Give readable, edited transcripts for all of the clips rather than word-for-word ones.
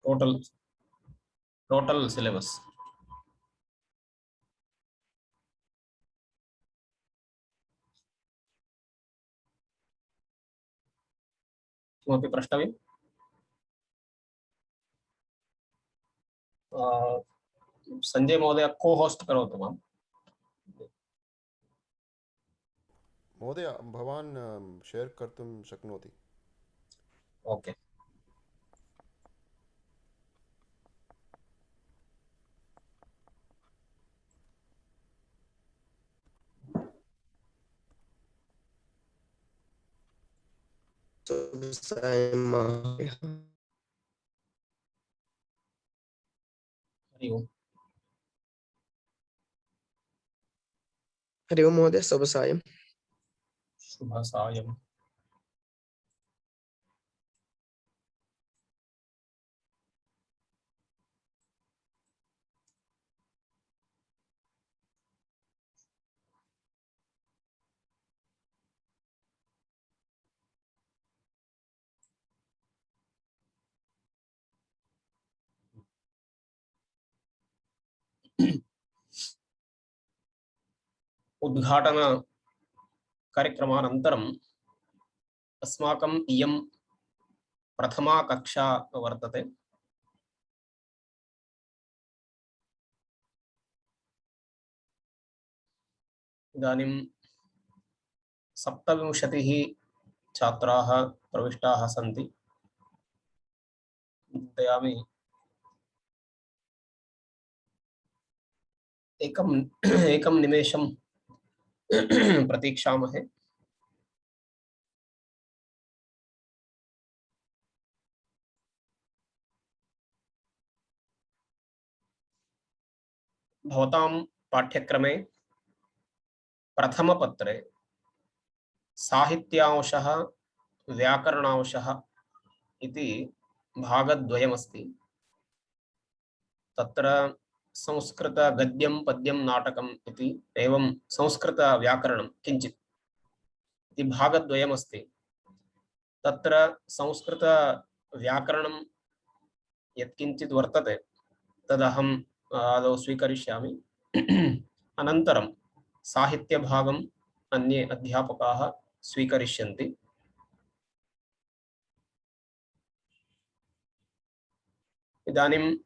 Total syllabus किमपि प्रष्टव्यं? संजय महोदय को होस्ट करोतु मां। महोदय भवान् शेर् कर्तुं शक्नोति। ओके। हरि ओम। हरि ओम महोदय, शुभ सायं। शुभ सायं। उद्घाटन कार्यक्रमानन्तरम् अस्माकम् इयं प्रथमा कक्षा वर्तते। इदानीं 27 छात्राः प्रविष्टाः सन्ति। चिन्तयामि एकं निमेषं प्रतीक्षामहे। भवतां पाठ्यक्रमे प्रथमपत्रे साहित्यांशः व्याकरणांशः इति भागद्वयमस्ति। तत्र संस्कृत गद्यं पद्यं नाटकम् इति एवं संस्कृत व्याकरणं किञ्चित् इति भागद्वयमस्ति। तत्र संस्कृत व्याकरणं यत्किञ्चित् वर्तते तदहम् आदौ स्वीकरिष्यामि। अनन्तरं साहित्यभागम् अन्ये अध्यापकाः स्वीकरिष्यन्ति। इदानीं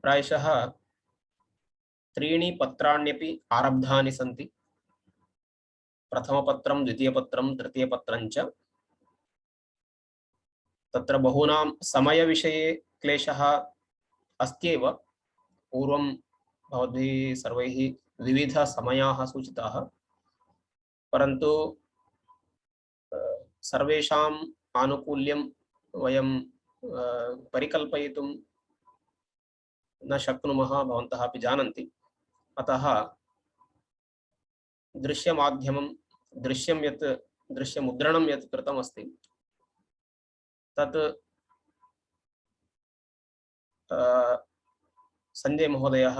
प्रायशः 3 पत्राण्यपि आरब्धानि सन्ति। प्रथमपत्रं, द्वितीयपत्रं, तृतीयपत्रं च। तत्र बहूनां समयविषये क्लेशः अस्त्येव। पूर्वं भवद्भिः सर्वैः विविधसमयाः सूचिताः, परन्तु सर्वेषाम् आनुकूल्यं वयं परिकल्पयितुं न शक्नुमः, भवन्तः अपि जानन्ति। अतः दृश्यमाध्यमं, दृश्यमुद्रणं यत् कृतमस्ति तत् संजय महोदयः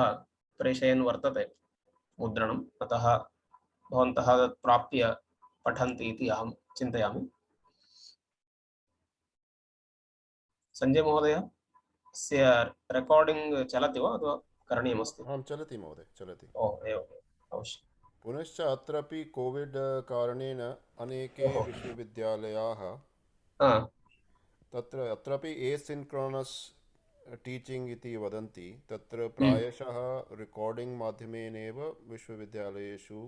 प्रेषयन् वर्तते मुद्रणम्। अतः भवन्तः तत् प्राप्य पठन्ति इति अहं चिन्तयामि। संजय महोदय स्य रेकॉर्डिंग चलति वा अथवा करणीयमस्ति? आं चलति महोदय, चलति। ओ एवम्, अवश्यम्। पुनश्च अत्रापि कोविड कारणेन अनेके विश्वविद्यालयाः तत्र अत्रापि एसिन्क्रोनस् टीचिंग इति वदन्ति। तत्र प्रायशः रिकॉर्डिंग माध्यमेनैव विश्वविद्यालयेषु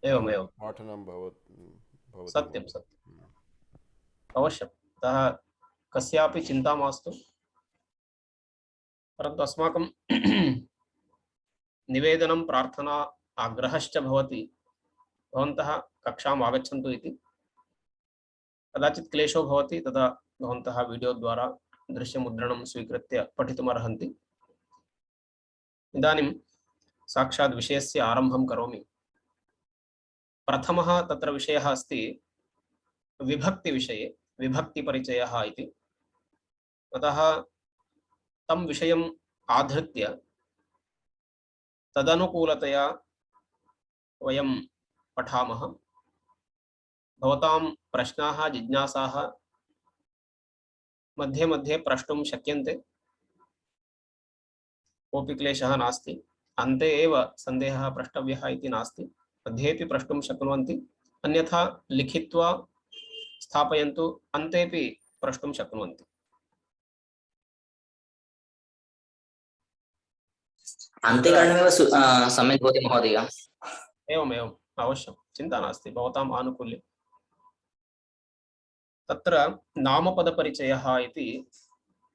एवमेवं पाठनं भवति। सत्यं सत्यम्, अवश्यम्। अतः कस्यापि चिन्ता मास्तु। परन्तु अस्माकं निवेदनं, प्रार्थना, आग्रहश्च भवति भवन्तः कक्षाम् आगच्छन्तु इति। कदाचित् क्लेशो भवति, तदा भवन्तः वीडियो द्वारा दृश्यमुद्रणं स्वीकृत्य पठितुमर्हन्ति। इदानीं साक्षात् विषयस्य आरम्भं करोमि। प्रथमः तत्र विषयः अस्ति विभक्तिविषये, विभक्तिपरिचयः इति। अतः तं विषयम् आधृत्य तदनुकूलतया वयं पठामः। भवतां प्रश्नाः, जिज्ञासाः मध्ये मध्ये प्रष्टुं शक्यन्ते, कोऽपि क्लेशः नास्ति। अन्ते एव सन्देहः प्रष्टव्यः इति नास्ति, मध्येपि प्रष्टुं शक्नुवन्ति, अन्यथा लिखित्वा स्थापयन्तु, अन्तेपि प्रष्टुं शक्नुवन्ति। अन्ते करणमेव सम्यक् भवति महोदय। एवमेवम् अवश्यं, चिन्ता नास्ति, भवताम् आनुकूल्यं। तत्र नामपदपरिचयः इति,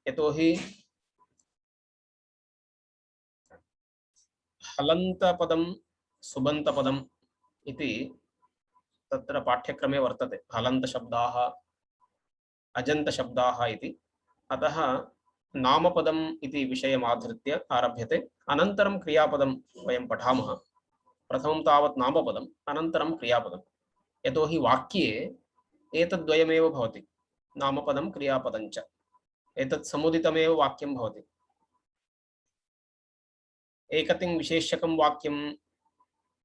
यतोहि हलन्तपदं सुबन्तपदम् इति तत्र पाठ्यक्रमे वर्तते, हलन्तशब्दाः अजन्तशब्दाः इति। अतः नामपदम् इति विषयमाधृत्य आरभ्यते, अनन्तरं क्रियापदं वयं पठामः। प्रथमं तावत् नामपदम्, अनन्तरं क्रियापदं, यतोहि वाक्ये एतद्द्वयमेव भवति, नामपदं क्रियापदं च, एतत् समुदितमेव वाक्यं भवति। एकतिङ् विशेष्यकं वाक्यं,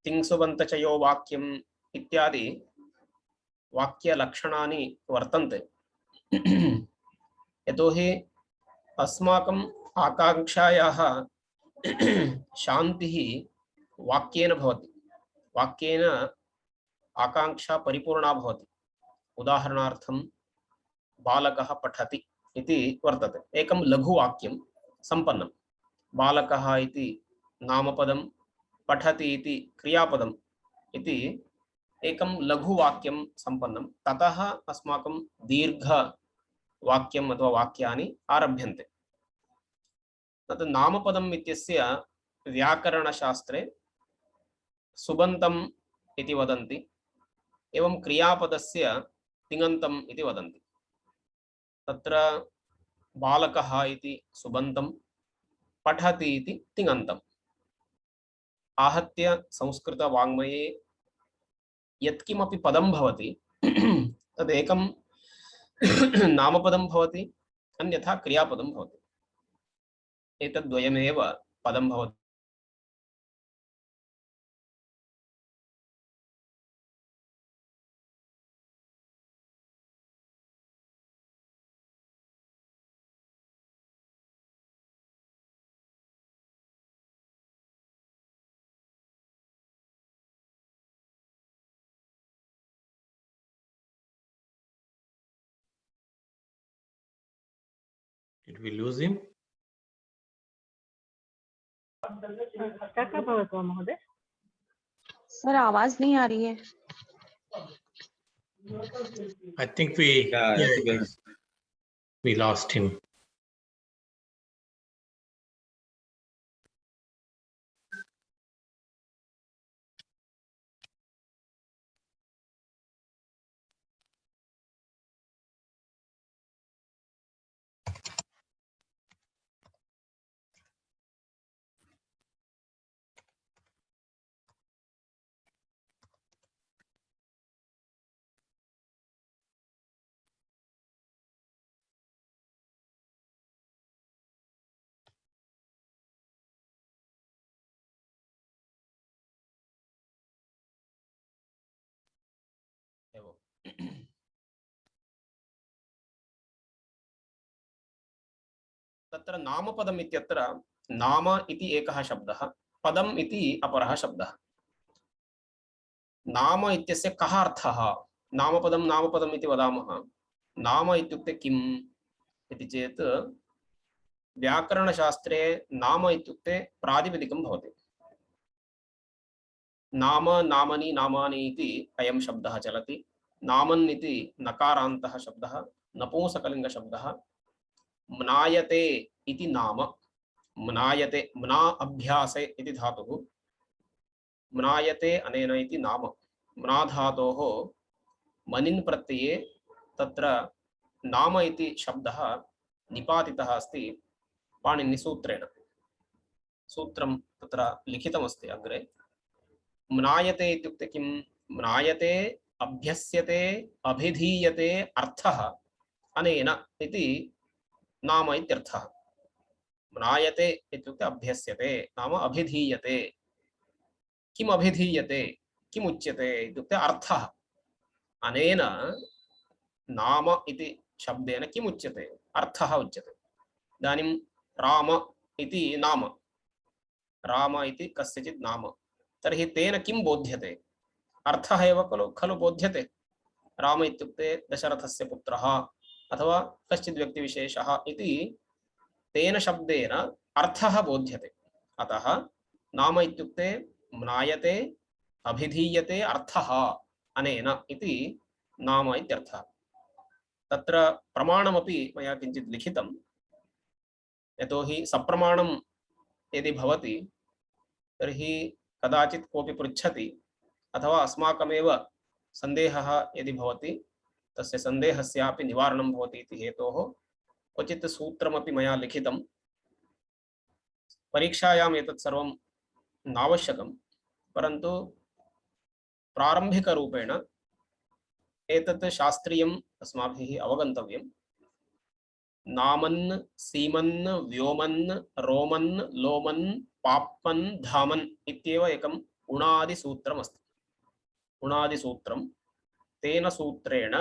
तिङ्सुबन्तचयो वाक्यम् इत्यादि वाक्यलक्षणानि वर्तन्ते। यतोहि अस्माकम् आकाङ्क्षायाः शान्तिः वाक्येन भवति, वाक्येन आकाङ्क्षा परिपूर्णा भवति। उदाहरणार्थं बालकः पठति इति वर्तते, एकं लघुवाक्यं सम्पन्नं। बालकः इति नामपदं, पठति इति क्रियापदम् इति एकं लघुवाक्यं सम्पन्नं। ततः अस्माकं दीर्घवाक्यम् अथवा वाक्यानि आरभ्यन्ते। तत् नामपदम् इत्यस्य व्याकरणशास्त्रे सुबन्तम् इति वदन्ति, एवं क्रियापदस्य तिङन्तम् इति वदन्ति। तत्र बालकः इति सुबन्तं, पठति इति तिङन्तम्। आहत्य संस्कृतवाङ्मये यत्किमपि पदं भवति तदेकं नामपदं भवति, अन्यथा क्रियापदं भवति। एतद्द्वयमेव पदं भवति। Did we lose him? महोदय सर आवाज नहीं आ रही है। I think we lost him. तत्र नामपदम् इत्यत्र नाम इति एकः शब्दः, पदम् इति अपरः शब्दः। नाम इत्यस्य कः अर्थः? नामपदं नामपदम् इति वदामः, नाम इत्युक्ते किम् इति चेत् व्याकरणशास्त्रे नाम इत्युक्ते प्रातिपदिकं भवति। नाम, नामनि, नामानि इति अयं शब्दः चलति। नामन् इति नकारान्तः शब्दः, नपुंसकलिङ्गशब्दः। म्नायते इति नाम, म्नायते, म्ना अभ्यासे इति धातुः, म्नायते अनेन इति नाम। म्ना धातोः मनिन् प्रत्यये तत्र नाम इति शब्दः निपातितः अस्ति पाणिनिसूत्रेण। सूत्रं तत्र लिखितमस्ति अग्रे। म्नायते इत्युक्ते किं? म्नायते, अभ्यस्यते, अभिधीयते अर्थः अनेन इति नाम इत्यर्थः। म्नायते इत्युक्ते अभ्यस्यते, नाम अभिधीयते। किम् अभिधीयते, किम् उच्यते इत्युक्ते अर्थः। अनेन नाम इति शब्देन किम् उच्यते? अर्थः उच्यते। इदानीं राम इति नाम, राम इति कस्यचित् नाम, तर्हि तेन किं बोध्यते? अर्थः एव खलु बोध्यते। राम इत्युक्ते दशरथस्य पुत्रः अथवा कश्चित् व्यक्तिविशेषः इति तेन शब्देन अर्थः बोध्यते। अतः नाम इत्युक्ते म्नायते, अभिधीयते अर्थः अनेन इति नाम इत्यर्थः। तत्र प्रमाणमपि मया किञ्चित् लिखितं, यतोहि सप्रमाणं यदि भवति तर्हि कदाचित् कोऽपि पृच्छति अथवा अस्माकमेव सन्देहः यदि भवति तस्य सन्देहस्यापि निवारणं भवति इति हेतोः क्वचित् सूत्रमपि मया लिखितं। परीक्षायाम् एतत् सर्वं नावश्यकं, परन्तु प्रारम्भिकरूपेण एतत् शास्त्रीयम् अस्माभिः अवगन्तव्यं। नामन्, सीमन्, व्योमन्, रोमन्, लोमन्, पाप्पन्, धामन् इत्येव एकम् उणादिसूत्रमस्ति। उणादिसूत्रं, तेन सूत्रेण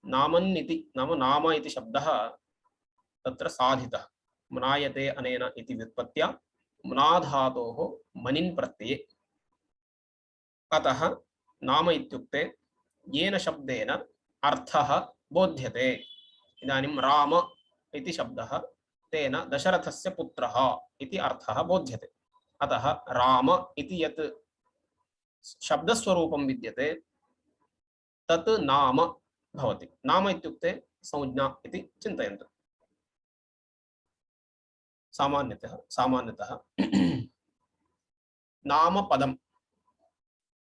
नामन् इति नाम नाम इति शब्दः तत्र साधितः। म्नायते अनेन इति व्युत्पत्त्या म्नाधातोः मनिन् प्रत्यये। अतः नाम इत्युक्ते येन शब्देन अर्थः बोध्यते। इदानीं राम इति शब्दः तेन दशरथस्य पुत्रः इति अर्थः बोध्यते। अतः राम इति यत् शब्दस्वरूपं विद्यते तत् नाम भवति। नाम इत्युक्ते संज्ञा इति चिन्तयन्तु। सामान्यतः नाम पदं,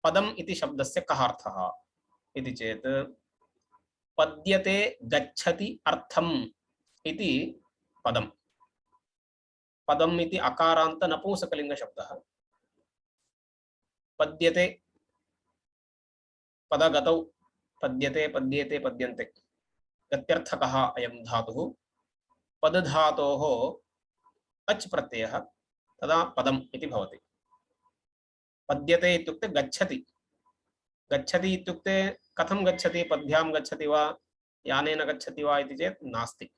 पदम् इति शब्दस्य कः अर्थः इति चेत् पद्यते गच्छति अर्थम् इति पदम्। पदम् इति अकारान्त नपुंसकलिङ्गशब्दः। पद्यते पदगतौ, पद्यते पद्येते पद्यन्ते, गत्यर्थकः अयं धातुः। पदधातोः अच् प्रत्ययः, तदा पदम् इति भवति। पद्यते इत्युक्ते गच्छति। गच्छति इत्युक्ते कथं गच्छति? पद्भ्यां गच्छति वा यानेन गच्छति वा इति चेत् नास्ति।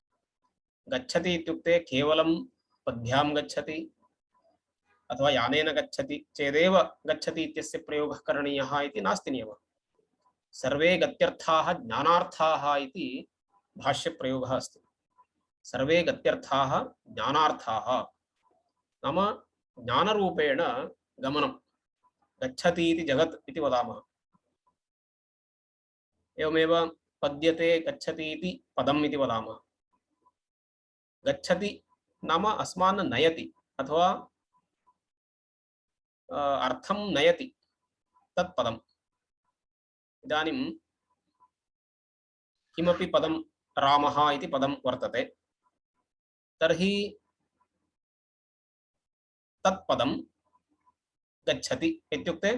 गच्छति इत्युक्ते केवलं पद्भ्यां गच्छति अथवा यानेन गच्छति चेदेव गच्छति इत्यस्य प्रयोगः करणीयः इति नास्ति नियमः। सर्वे गत्यर्थाः ज्ञानार्थाः इति भाष्यप्रयोगः अस्ति। सर्वे गत्यर्थाः ज्ञानार्थाः नाम ज्ञानरूपेण गमनं। गच्छति इति जगत् इति वदामः। एवमेव पद्यते गच्छति इति पदम् इति वदामः। गच्छति नाम अस्मान् नयति अथवा अर्थं नयति, तत् पदम्। इदानीं किमपि पदं रामः इति पदं वर्तते, तर्हि तत् पदं गच्छति इत्युक्ते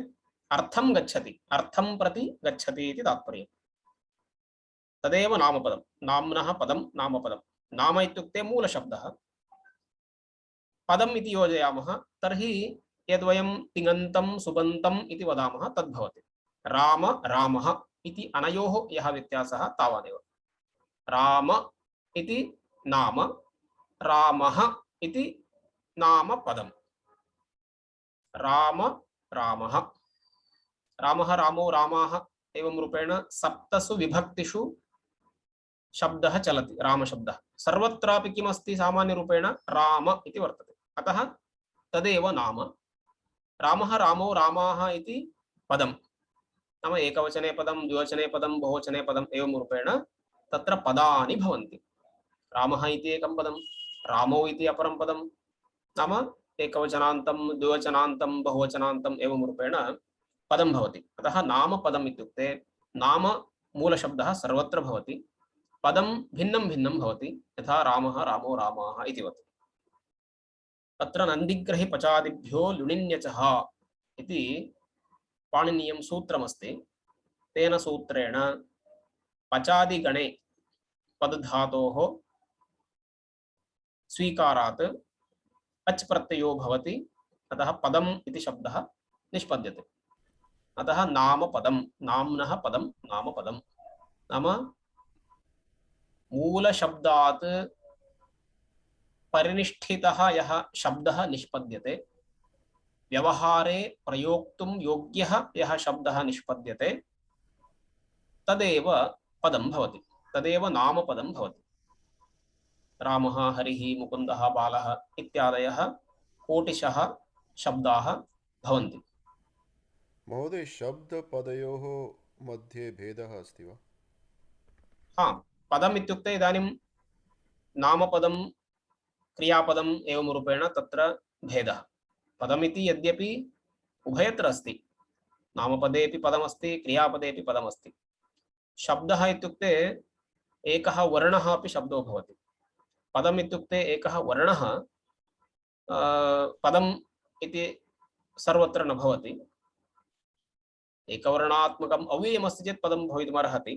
अर्थं गच्छति, अर्थं प्रति गच्छति इति तात्पर्यम्। तदेव नामपदं। नाम्नः पदं नामपदं। नाम इत्युक्ते मूलशब्दः। पदम् इति योजयामः तर्हि यद्वयं तिङन्तं सुबन्तम् इति वदामः तद्भवति। राम रामः इति अनयोः यः व्यत्यासः तावानेव। राम इति नाम, रामः इति नामपदम्। राम रामः, रामः रामो रामाः एवं रूपेण सप्तसु विभक्तिषु शब्दः चलति। रामशब्दः सर्वत्रापि किमस्ति? सामान्यरूपेण राम इति वर्तते। अतः तदेव नाम। रामः रामो रामाः इति पदं नाम एकवचने पदं, द्विवचने पदं, बहुवचने पदम् एवं रूपेण तत्र पदानि भवन्ति। रामः इति एकं पदं, रामो इति अपरं पदं, नाम एकवचनान्तं, द्विवचनान्तं, बहुवचनान्तम् एवं रूपेण पदं भवति। अतः नामपदम् इत्युक्ते नाम मूलशब्दः सर्वत्र भवति, पदं भिन्नं भिन्नं भवति, यथा रामः रामो रामाः इतिवत्। अत्र नन्दिग्रहि पचादिभ्यो लुणिन्यचः इति पाणिनीयं सूत्रमस्ति। तेन सूत्रेण पचादिगणे पदधातोः स्वीकारात् अच् प्रत्ययो भवति, अतः पदम् इति शब्दः निष्पद्यते। अतः नामपदं, नाम्नः पदं नामपदं। नाम मूलशब्दात् परिनिष्ठितः यः शब्दः निष्पद्यते, व्यवहारे प्रयोक्तुं योग्यः यः शब्दः निष्पद्यते, तदेव पदं भवति, तदेव नामपदं भवति। रामः, हरिः, मुकुन्दः, बालः इत्यादयः कोटिशः शब्दाः भवन्ति। महोदय, शब्दपदयोः मध्ये भेदः अस्ति वा? हाँ, पदम् इत्युक्ते इदानीं नामपदं क्रियापदम् एवं रूपेण तत्र भेदः। पदमिति यद्यपि उभयत्र अस्ति, नामपदेपि पदमस्ति, क्रियापदेपि पदमस्ति। शब्दः इत्युक्ते एकः वर्णः अपि शब्दो भवति। पदम् इत्युक्ते एकः वर्णः पदम् इति सर्वत्र न भवति। एकवर्णात्मकम् अव्ययमस्ति चेत् पदं भवितुमर्हति,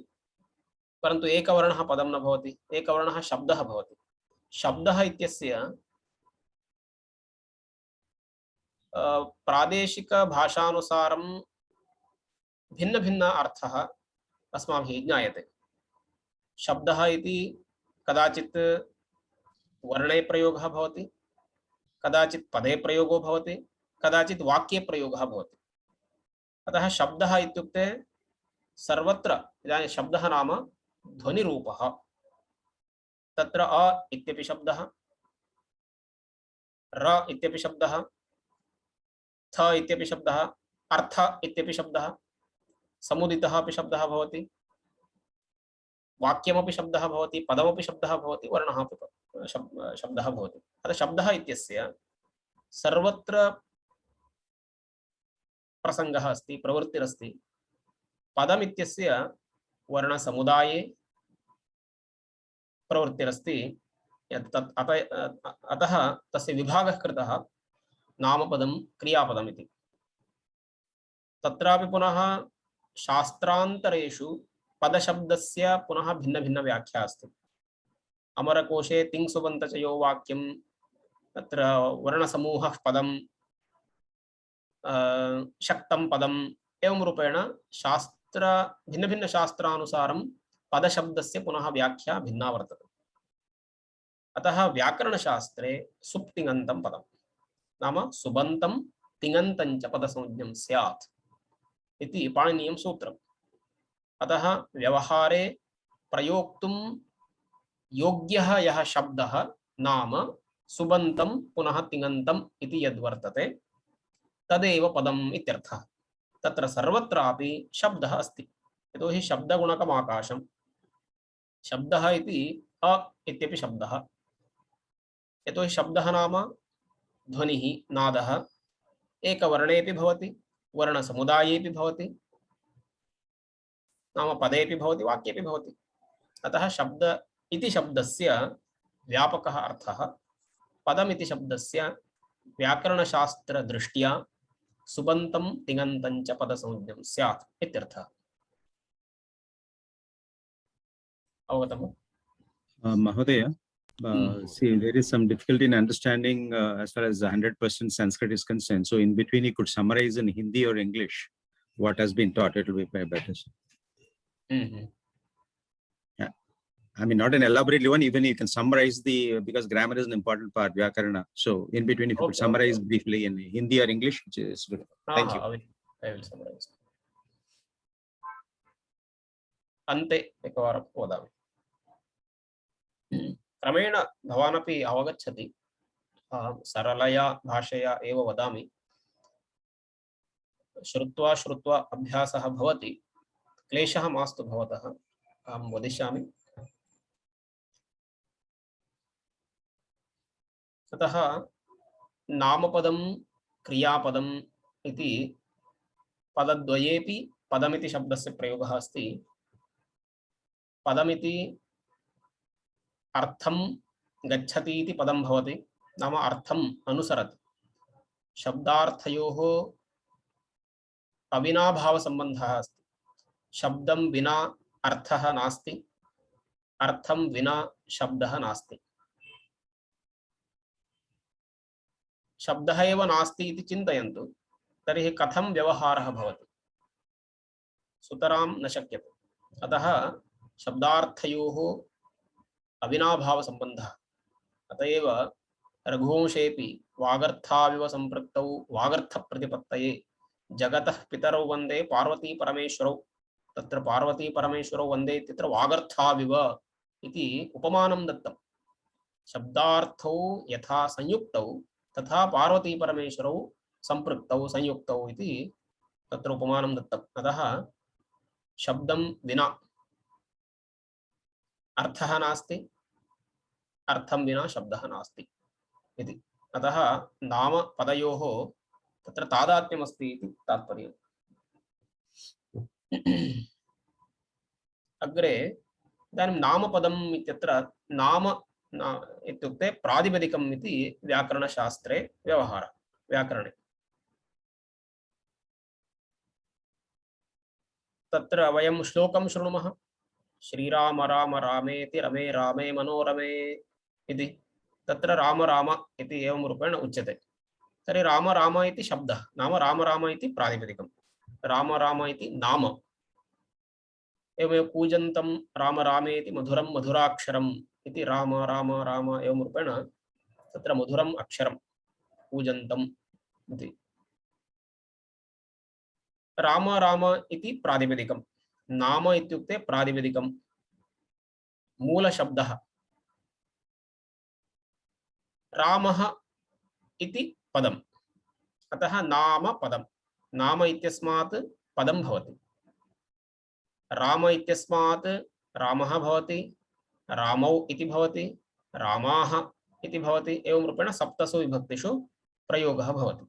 परन्तु एकवर्णः पदं न भवति, एकवर्णः शब्दः भवति। शब्दः इत्यस्य प्रादेशिकभाषानुसारं भिन्न भिन्न अर्थः अस्माभिः ज्ञायते। शब्दः इति कदाचित् वर्णे प्रयोगः भवति, कदाचित् पदे प्रयोगो भवति, कदाचित् वाक्ये प्रयोगः भवति। अतः शब्दः इत्युक्ते सर्वत्र, इदानीं शब्दः नाम ध्वनिरूपः। तत्र अ इत्यपि शब्दः, र इत्यपि शब्दः, थ इत्यपि शब्दः, अर्थ इत्यपि शब्दः, समुदितः अपि शब्दः भवति, वाक्यमपि शब्दः भवति, पदमपि शब्दः भवति, वर्णः अपि शब्दः भवति। अतः शब्दः इत्यस्य सर्वत्र प्रसंगः अस्ति, प्रवृत्तिरस्ति। पदम् इत्यस्य वर्णसमुदाये प्रवृत्तिरस्ति। अतः तस्य विभागः कृतः नामपदं क्रियापदम् इति। तत्रापि पुनः शास्त्रान्तरेषु पदशब्दस्य पुनः भिन्न भिन्न व्याख्या अस्ति। अमरकोशे तिङ्सुबन्तचयो वाक्यं, तत्र वर्णसमूहः पदं, शक्तं पदम्, एवं रूपेण शास्त्र भिन्न भिन्न शास्त्रानुसारं पदशब्दस्य पुनः व्याख्या भिन्ना वर्तते। अतः व्याकरणशास्त्रे सुप्तिङन्तं पदं नाम सुबन्तं तिङन्तं च पदसंज्ञं स्यात् इति पाणिनीयं सूत्रम्। अतः व्यवहारे प्रयोक्तुं योग्यः यः शब्दः नाम सुबन्तं पुनः तिङन्तम् इति यद्वर्तते तदेव पदम् इत्यर्थः। तत्र सर्वत्रापि शब्दः अस्ति, यतोहि शब्दगुणकमाकाशम्। शब्दः इति अ इत्यपि शब्दः, यतोहि शब्दः नाम ध्वनिः, नादः, एकवर्णेपि भवति, वर्णसमुदायेपि भवति, नाम पदेपि भवति, वाक्येपि भवति। अतः शब्द इति शब्दस्य व्यापकः अर्थः, पदमिति शब्दस्य व्याकरणशास्त्रदृष्ट्या सुबन्तं तिङन्तं च पदसंज्ञं स्यात् इत्यर्थः। अवगतं वा? Mahodaya, see, there is some difficulty in understanding as far as 100% Sanskrit is concerned. So, in between, you could summarize in Hindi or English what has been taught. It will be better. Yeah, I mean, not an elaborately one. Even you can summarize because grammar is an important part, Vyakarana. So, in between, if you could summarize briefly in Hindi or English, which is good. Thank you. I will summarize. अन्ते एकवारं वदामि। क्रमेण भवानपि अवगच्छति, सरलया भाषया एव वदामि। श्रुत्वा श्रुत्वा अभ्यासः भवति, क्लेशः मास्तु भवतः, अहं वदिष्यामि। अतः नामपदं क्रियापदम् इति पदद्वयेपि पदमिति शब्दस्य प्रयोगः अस्ति। पदमिति अर्थं गच्छति इति पदं भवति, नाम अर्थम् अनुसरति। शब्दार्थयोः अविनाभावसम्बन्धः अस्ति। शब्दं विना अर्थः नास्ति, अर्थं विना शब्दः नास्ति। शब्दः एव नास्ति इति चिन्तयन्तु, तर्हि कथं व्यवहारः भवति? सुतरां न शक्यते। अतः शब्दार्थयोः अविनाभाव संबंधः। अतएव रघुवंशेऽपि वागर्थाविव संपृक्तौ वागर्थ प्रतिपत्तये जगतः पितरौ वन्दे पार्वती परमेश्वरौ। तत्र पार्वती परमेश्वरौ वन्दे इत्यत्र वागर्थाविव इति उपमानं दत्तं। शब्दार्थौ यथा संयुक्तौ तथा पार्वती परमेश्वरौ संपृक्तौ संयुक्तौ इति तत्र उपमानं दत्तम्। अतः शब्दं विना अर्थः नास्ति, अर्थं विना शब्दः नास्ति इति। अतः नाम पदयोः तत्र तादात्म्यमस्ति इति तात्पर्यम्। अग्रे इदानीं नामपदम् इत्यत्र नाम इत्युक्ते प्रातिपदिकम् इति व्याकरणशास्त्रे व्यवहारः व्याकरणे। तत्र वयं श्लोकं शृणुमः। श्रीराम राम रामेति रमे रामे मनोरमे इति। तत्र राम राम इति एवं रूपेण उच्यते। तर्हि राम राम इति शब्दः, नाम राम राम इति प्रातिपदिकं, राम राम इति नाम। एवमेव कूजन्तं राम रामेति मधुरं मधुराक्षरम् इति राम राम राम एवं रूपेण तत्र मधुरम् अक्षरं कूजन्तम् इति। राम राम इति प्रातिपदिकं, नाम इत्युक्ते प्रातिपदिकं, मूलशब्दः। रामः इति पदम्, अतः नाम पदं। नाम इत्यस्मात् पदं भवति। राम इत्यस्मात् रामः भवति, रामौ इति भवति, रामाः इति भवति। एवं रूपेण सप्तसु विभक्तिषु प्रयोगः भवति।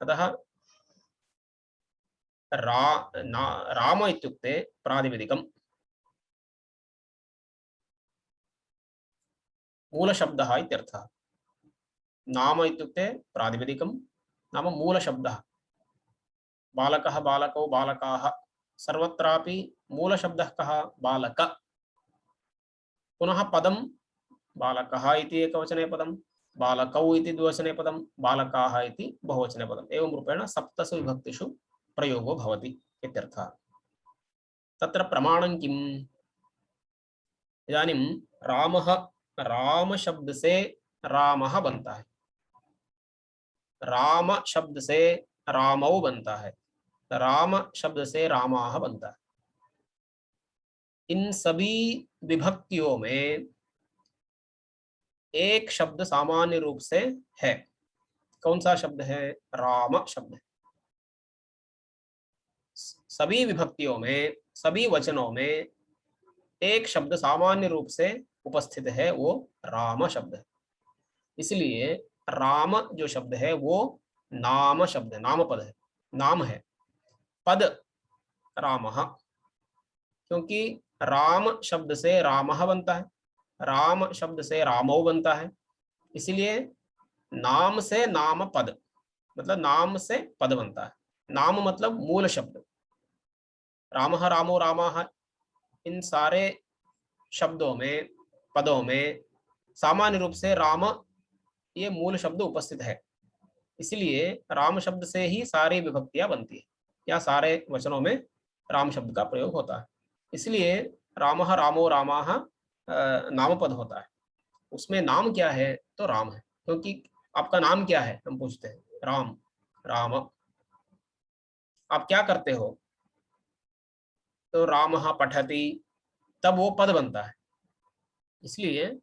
अतः राम इत्युक्ते प्रातिपदिकं, मूलशब्दः इत्यर्थः। नाम इत्युक्ते प्रातिपदिकं, नाम मूलशब्दः। बालकः बालकौ बालकाः, सर्वत्रापि मूलशब्दः कः? बालक। पुनः पदं बालकः इति एकवचने पदं, बालकौ इति द्विवचने पदं, बालकाः इति बहुवचने पदम्। एवं रूपेण सप्तसु विभक्तिषु प्रयोगो भवति इत्यर्थः। तत्र प्रमाणं किम्? इदानीं रामः, राम शब्द से रामः बनता है, राम शब्द से रामौ बनता है, राम शब्द से रामाः बनता है। इन सभी विभक्तियों में एक शब्द सामान्य रूप से है। कौन सा शब्द है? राम शब्द है। सभी विभक्तियों में, सभी वचनों में एक शब्द सामान्य रूप से उपस्थित है, वो राम शब्द है। इसलिए राम जो शब्द है वो नाम शब्द है, नाम पद है, नाम है। पद रामः, क्योंकि राम शब्द से रामः बनता है, राम शब्द से रामौ बनता है। इसलिए नाम से नाम पद, मतलब नाम से पद बनता है। नाम मतलब मूल शब्द। रामः रामो रामाः, इन सारे शब्दों में, पदों में सामान्य रूप से राम ये मूल शब्द उपस्थित है। इसलिए राम शब्द से ही सारी विभक्तियां बनती है, या सारे वचनों में राम शब्द का प्रयोग होता है। इसलिए रामः रामो रामाः नामपद होता है। उसमें नाम क्या है? तो राम है। क्योंकि आपका नाम क्या है हम पूछते हैं, राम। राम। आप क्या करते हो? तो रामः पठति, तब वो पद बनता है। इसलिए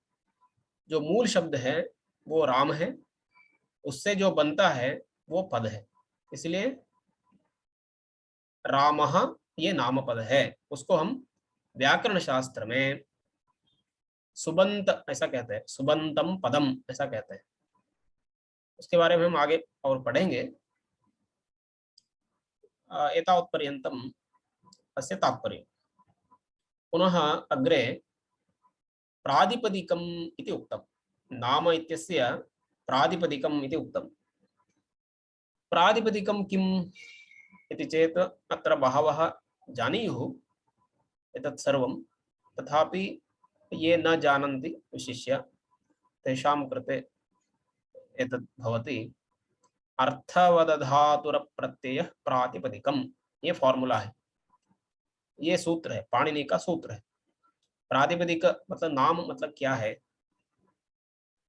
जो मूल शब्द है वो राम है, उससे जो बनता है वो पद है। इसलिए रामः ये नाम पद है। उसको हम व्याकरण शास्त्र में सुबंत ऐसा कहते हैं, सुबंतम पदम ऐसा कहते हैं। उसके बारे में हम आगे और पढ़ेंगे। एतावत्पर्यन्तम् अस्य तात्पर्यम्। पुनः अग्रे प्रातिपदिकम् इति उक्तम्। नाम इत्यस्य प्रातिपदिकम् इति उक्तम्। प्रातिपदिकं किम् इति चेत् अत्र बहवः जानीयुः एतत् सर्वं, तथापि ये न जानन्ति विशिष्य तेषां कृते एतत् भवति। अर्थवदधातुरप्रत्ययः प्रातिपदिकम्, ये फॉर्मूला है, ये सूत्र है, पाणिनि का सूत्र है। प्रातिपदिक मतलब नाम मतलब क्या है,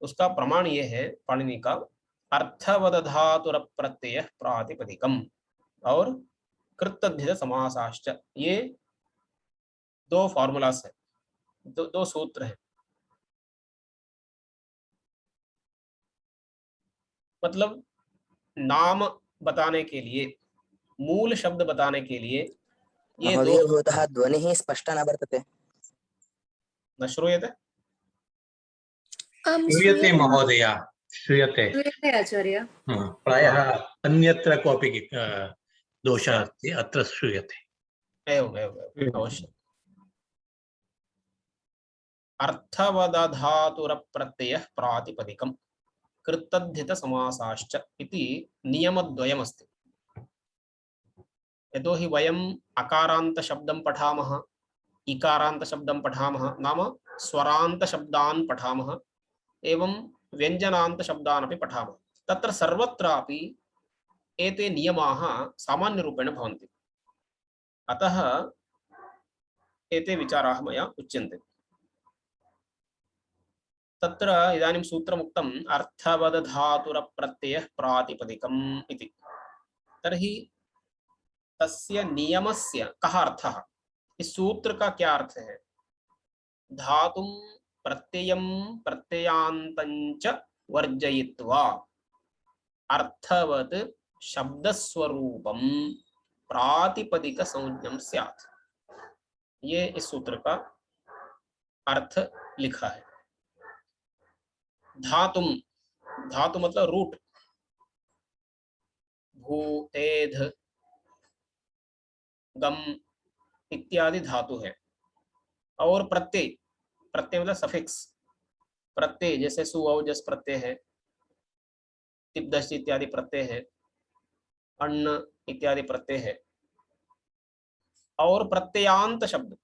उसका प्रमाण ये है पाणिनि का अर्थवदधातुर प्रत्यय प्रातिपदिकम और कृतद्धित समासाश्च। ये दो फॉर्मूलास है, दो सूत्र है। मतलब नाम बताने के लिए, मूल शब्द बताने के लिए ये दो महोदय भवतः ध्वनिः स्पष्टा न वर्तते। न श्रूयते। श्रूयते महोदय, श्रूयते। श्रूयते आचार्य। प्रायः अन्यत्र कोऽपि दोषः अस्ति, अत्र श्रूयते। एवं एवं एवं अवश्यम्। अर्थवदधातुर प्रत्ययः प्रातिपदिकम् कृतद्धित समासाश्च इति नियमद्वयमस्ति। यतोहि वयम् अकारान्त शब्दं पठामः, इकारान्त शब्दं पठामः, नाम स्वरान्त शब्दान् पठामः, एवं व्यञ्जनान्त शब्दान् अपि पठामः। तत्र सर्वत्रापि एते नियमाः सामान्यरूपेण भवन्ति। अतः एते विचाराः मया उच्यन्ते। तत्र इदानीं सूत्रमुक्तम् अर्थवदधातुरप्रत्ययः प्रातिपदिकम् इति। तर्हि तस्य नियमस्य कः अर्थः? इस सूत्र का क्या अर्थ है? धातुं प्रत्ययं प्रत्ययान्तञ्च वर्जयित्वा अर्थवत् शब्दस्वरूपं प्रातिपदिक संज्ञं स्यात्। ये इस सूत्र का अर्थ लिखा है। धातुम, धातु मतलब रूट, भू तेध गम इत्यादि धातु है। और प्रत्यय, प्रत्यय मतलब सफिक्स, प्रत्यय जैसे सु औ जस प्रत्यय है, तिब्दश इत्यादि प्रत्यय है, अन्न इत्यादि प्रत्यय है। और प्रत्ययांत शब्द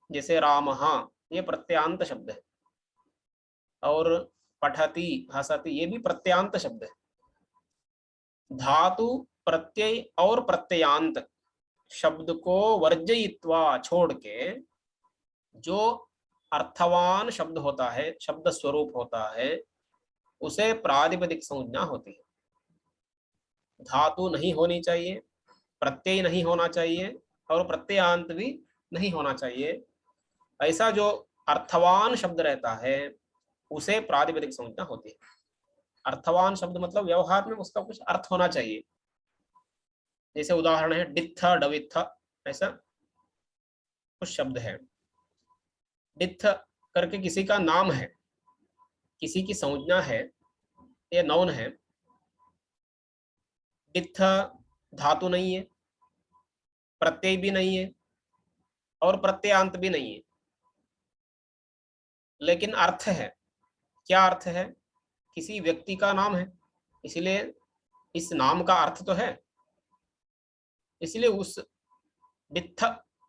जैसे रामः, ये प्रत्ययांत शब्द है। और पठति हसति, ये भी प्रत्ययांत शब्द है। धातु प्रत्यय और प्रत्ययांत शब्द को वर्जयित्वा छोड़ के जो अर्थवान शब्द होता है, शब्द स्वरूप होता है, उसे प्रातिपदिक संज्ञा होती है। धातु नहीं होनी चाहिए, प्रत्यय नहीं होना चाहिए और प्रत्ययांत भी नहीं होना चाहिए। ऐसा जो अर्थवान शब्द रहता है उसे प्रातिपदिक संज्ञा होती है। अर्थवान शब्द मतलब व्यवहार में उसका कुछ अर्थ होना चाहिए। जैसे उदाहरण है डित्थ डवित्थ, ऐसा कुछ शब्द है। डित्थ करके किसी का नाम है, किसी की संज्ञा है, ये नाउन है। डित्थ धातु नहीं है, प्रत्यय भी नहीं है और प्रत्ययांत भी नहीं है, लेकिन अर्थ है। क्या अर्थ है? किसी व्यक्ति का नाम है, इसलिए इस नाम का अर्थ तो है, इसलिए उस डित्थ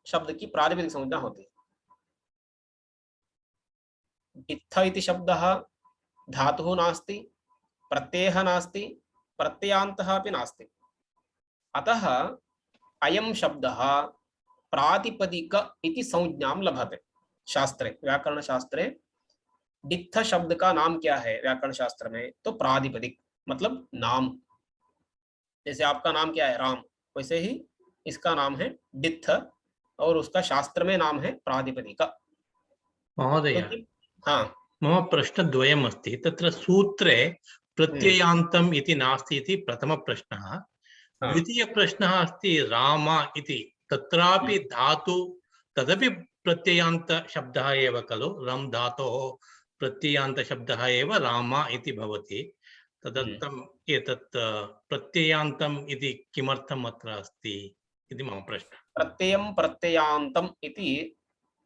शब्द की प्रातिपदिक संज्ञा होती है। डित्थ इति शब्दः धातुः नास्ति, प्रत्ययः नास्ति, प्रत्ययान्तः अपि नास्ति। अतः अयं शब्दः प्रातिपदिक इति संज्ञां लभते। शास्त्रे, व्याकरण शास्त्रे डित्थ शब्द का नाम क्या है व्याकरण शास्त्र में? तो प्रातिपदिक, मतलब नाम। जैसे आपका नाम क्या है? राम, वैसे ही इसका नाम है डित्थ और उसका शास्त्र में नाम है प्रातिपदिक। महोदय, हाँ, मम प्रश्नद्वयम् अस्ति। तत्र सूत्रे प्रत्ययान्तम् इति नास्ति इति प्रथमप्रश्नः। हाँ। द्वितीयप्रश्नः अस्ति राम इति, तत्रापि धातु तदपि प्रत्ययान्त शब्दः एव खलु? रम् धातोः प्रत्ययान्त शब्दः एव राम इति भवति। तदर्थम् एतत् प्रत्ययान्तम् इति किमर्थम् अत्र अस्ति इति मम प्रश्नः। प्रत्ययं प्रत्ययान्तम् इति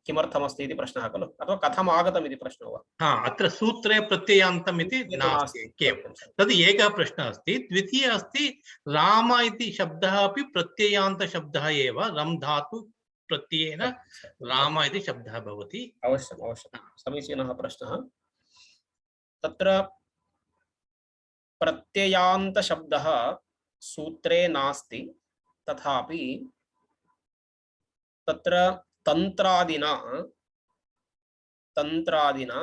किमर्थमस्ति इति प्रश्नः खलु, अथवा कथम् आगतम् इति प्रश्नो वा? हाँ, अत्र सूत्रे प्रत्ययान्तम् इति नास्ति केवलं, तद् एकः प्रश्नः अस्ति। द्वितीयः अस्ति राम इति शब्दः अपि प्रत्ययान्तशब्दः एव, रम् धातु प्रत्ययेन राम इति शब्दः भवति। अवश्यम् अवश्यं, समीचीनः प्रश्नः। तत्र प्रत्ययान्तशब्दः सूत्रे नास्ति, तथापि तत्र तन्त्रादिना तंत्रादिना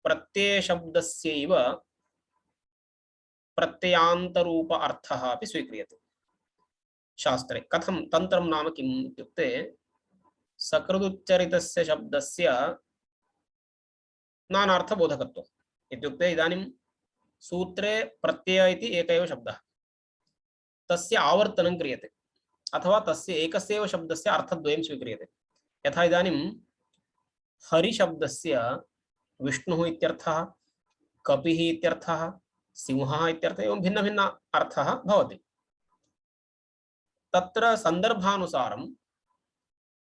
प्रत्ययशब्दस्यैव प्रत्ययान्तरूप अर्थः अपि स्वीक्रियते शास्त्रे। कथं तंत्रं नाम किम् इत्युक्ते सकृदुच्चरितस्य शब्दस्य नानार्थबोधकत्वम्। इत्युक्ते इदानीं सूत्रे प्रत्यय इति एक एव शब्दः, तस्य आवर्तनं क्रियते अथवा तस्य एकस्यैव शब्दस्य अर्थद्वयं स्वीक्रियते। यथा इदानीं हरिशब्दस्य विष्णुः इत्यर्थः, कपिः इत्यर्थः, सिंहः इत्यर्थः, एवं भिन्न भिन्न अर्थः भवति। तत्र सन्दर्भानुसारम्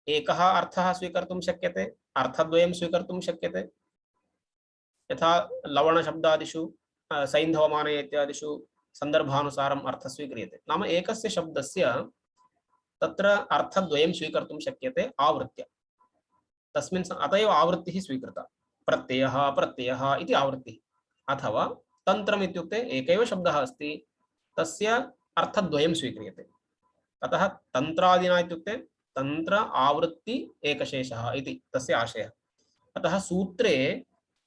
एकः अर्थः स्वीकर्तुं शक्यते, अर्थद्वयं स्वीकर्तुं शक्यते। यथा लवणशब्दादिषु सैन्धवमाने इत्यादिषु सन्दर्भानुसारम् अर्थः स्वीक्रियते। नाम एकस्य शब्दस्य तत्र अर्थद्वयं स्वीकर्तुं शक्यते आवृत्य। तस्मिन् अत एव आवृत्तिः स्वीकृता, प्रत्ययः प्रत्ययः इति आवृत्तिः। अथवा तन्त्रम् इत्युक्ते एकैव शब्दः अस्ति, तस्य अर्थद्वयं स्वीक्रियते। अतः तन्त्रादिना इत्युक्ते तंत्र आवृत्ति एकशेषः इति तस्य आशयः। अतः सूत्रे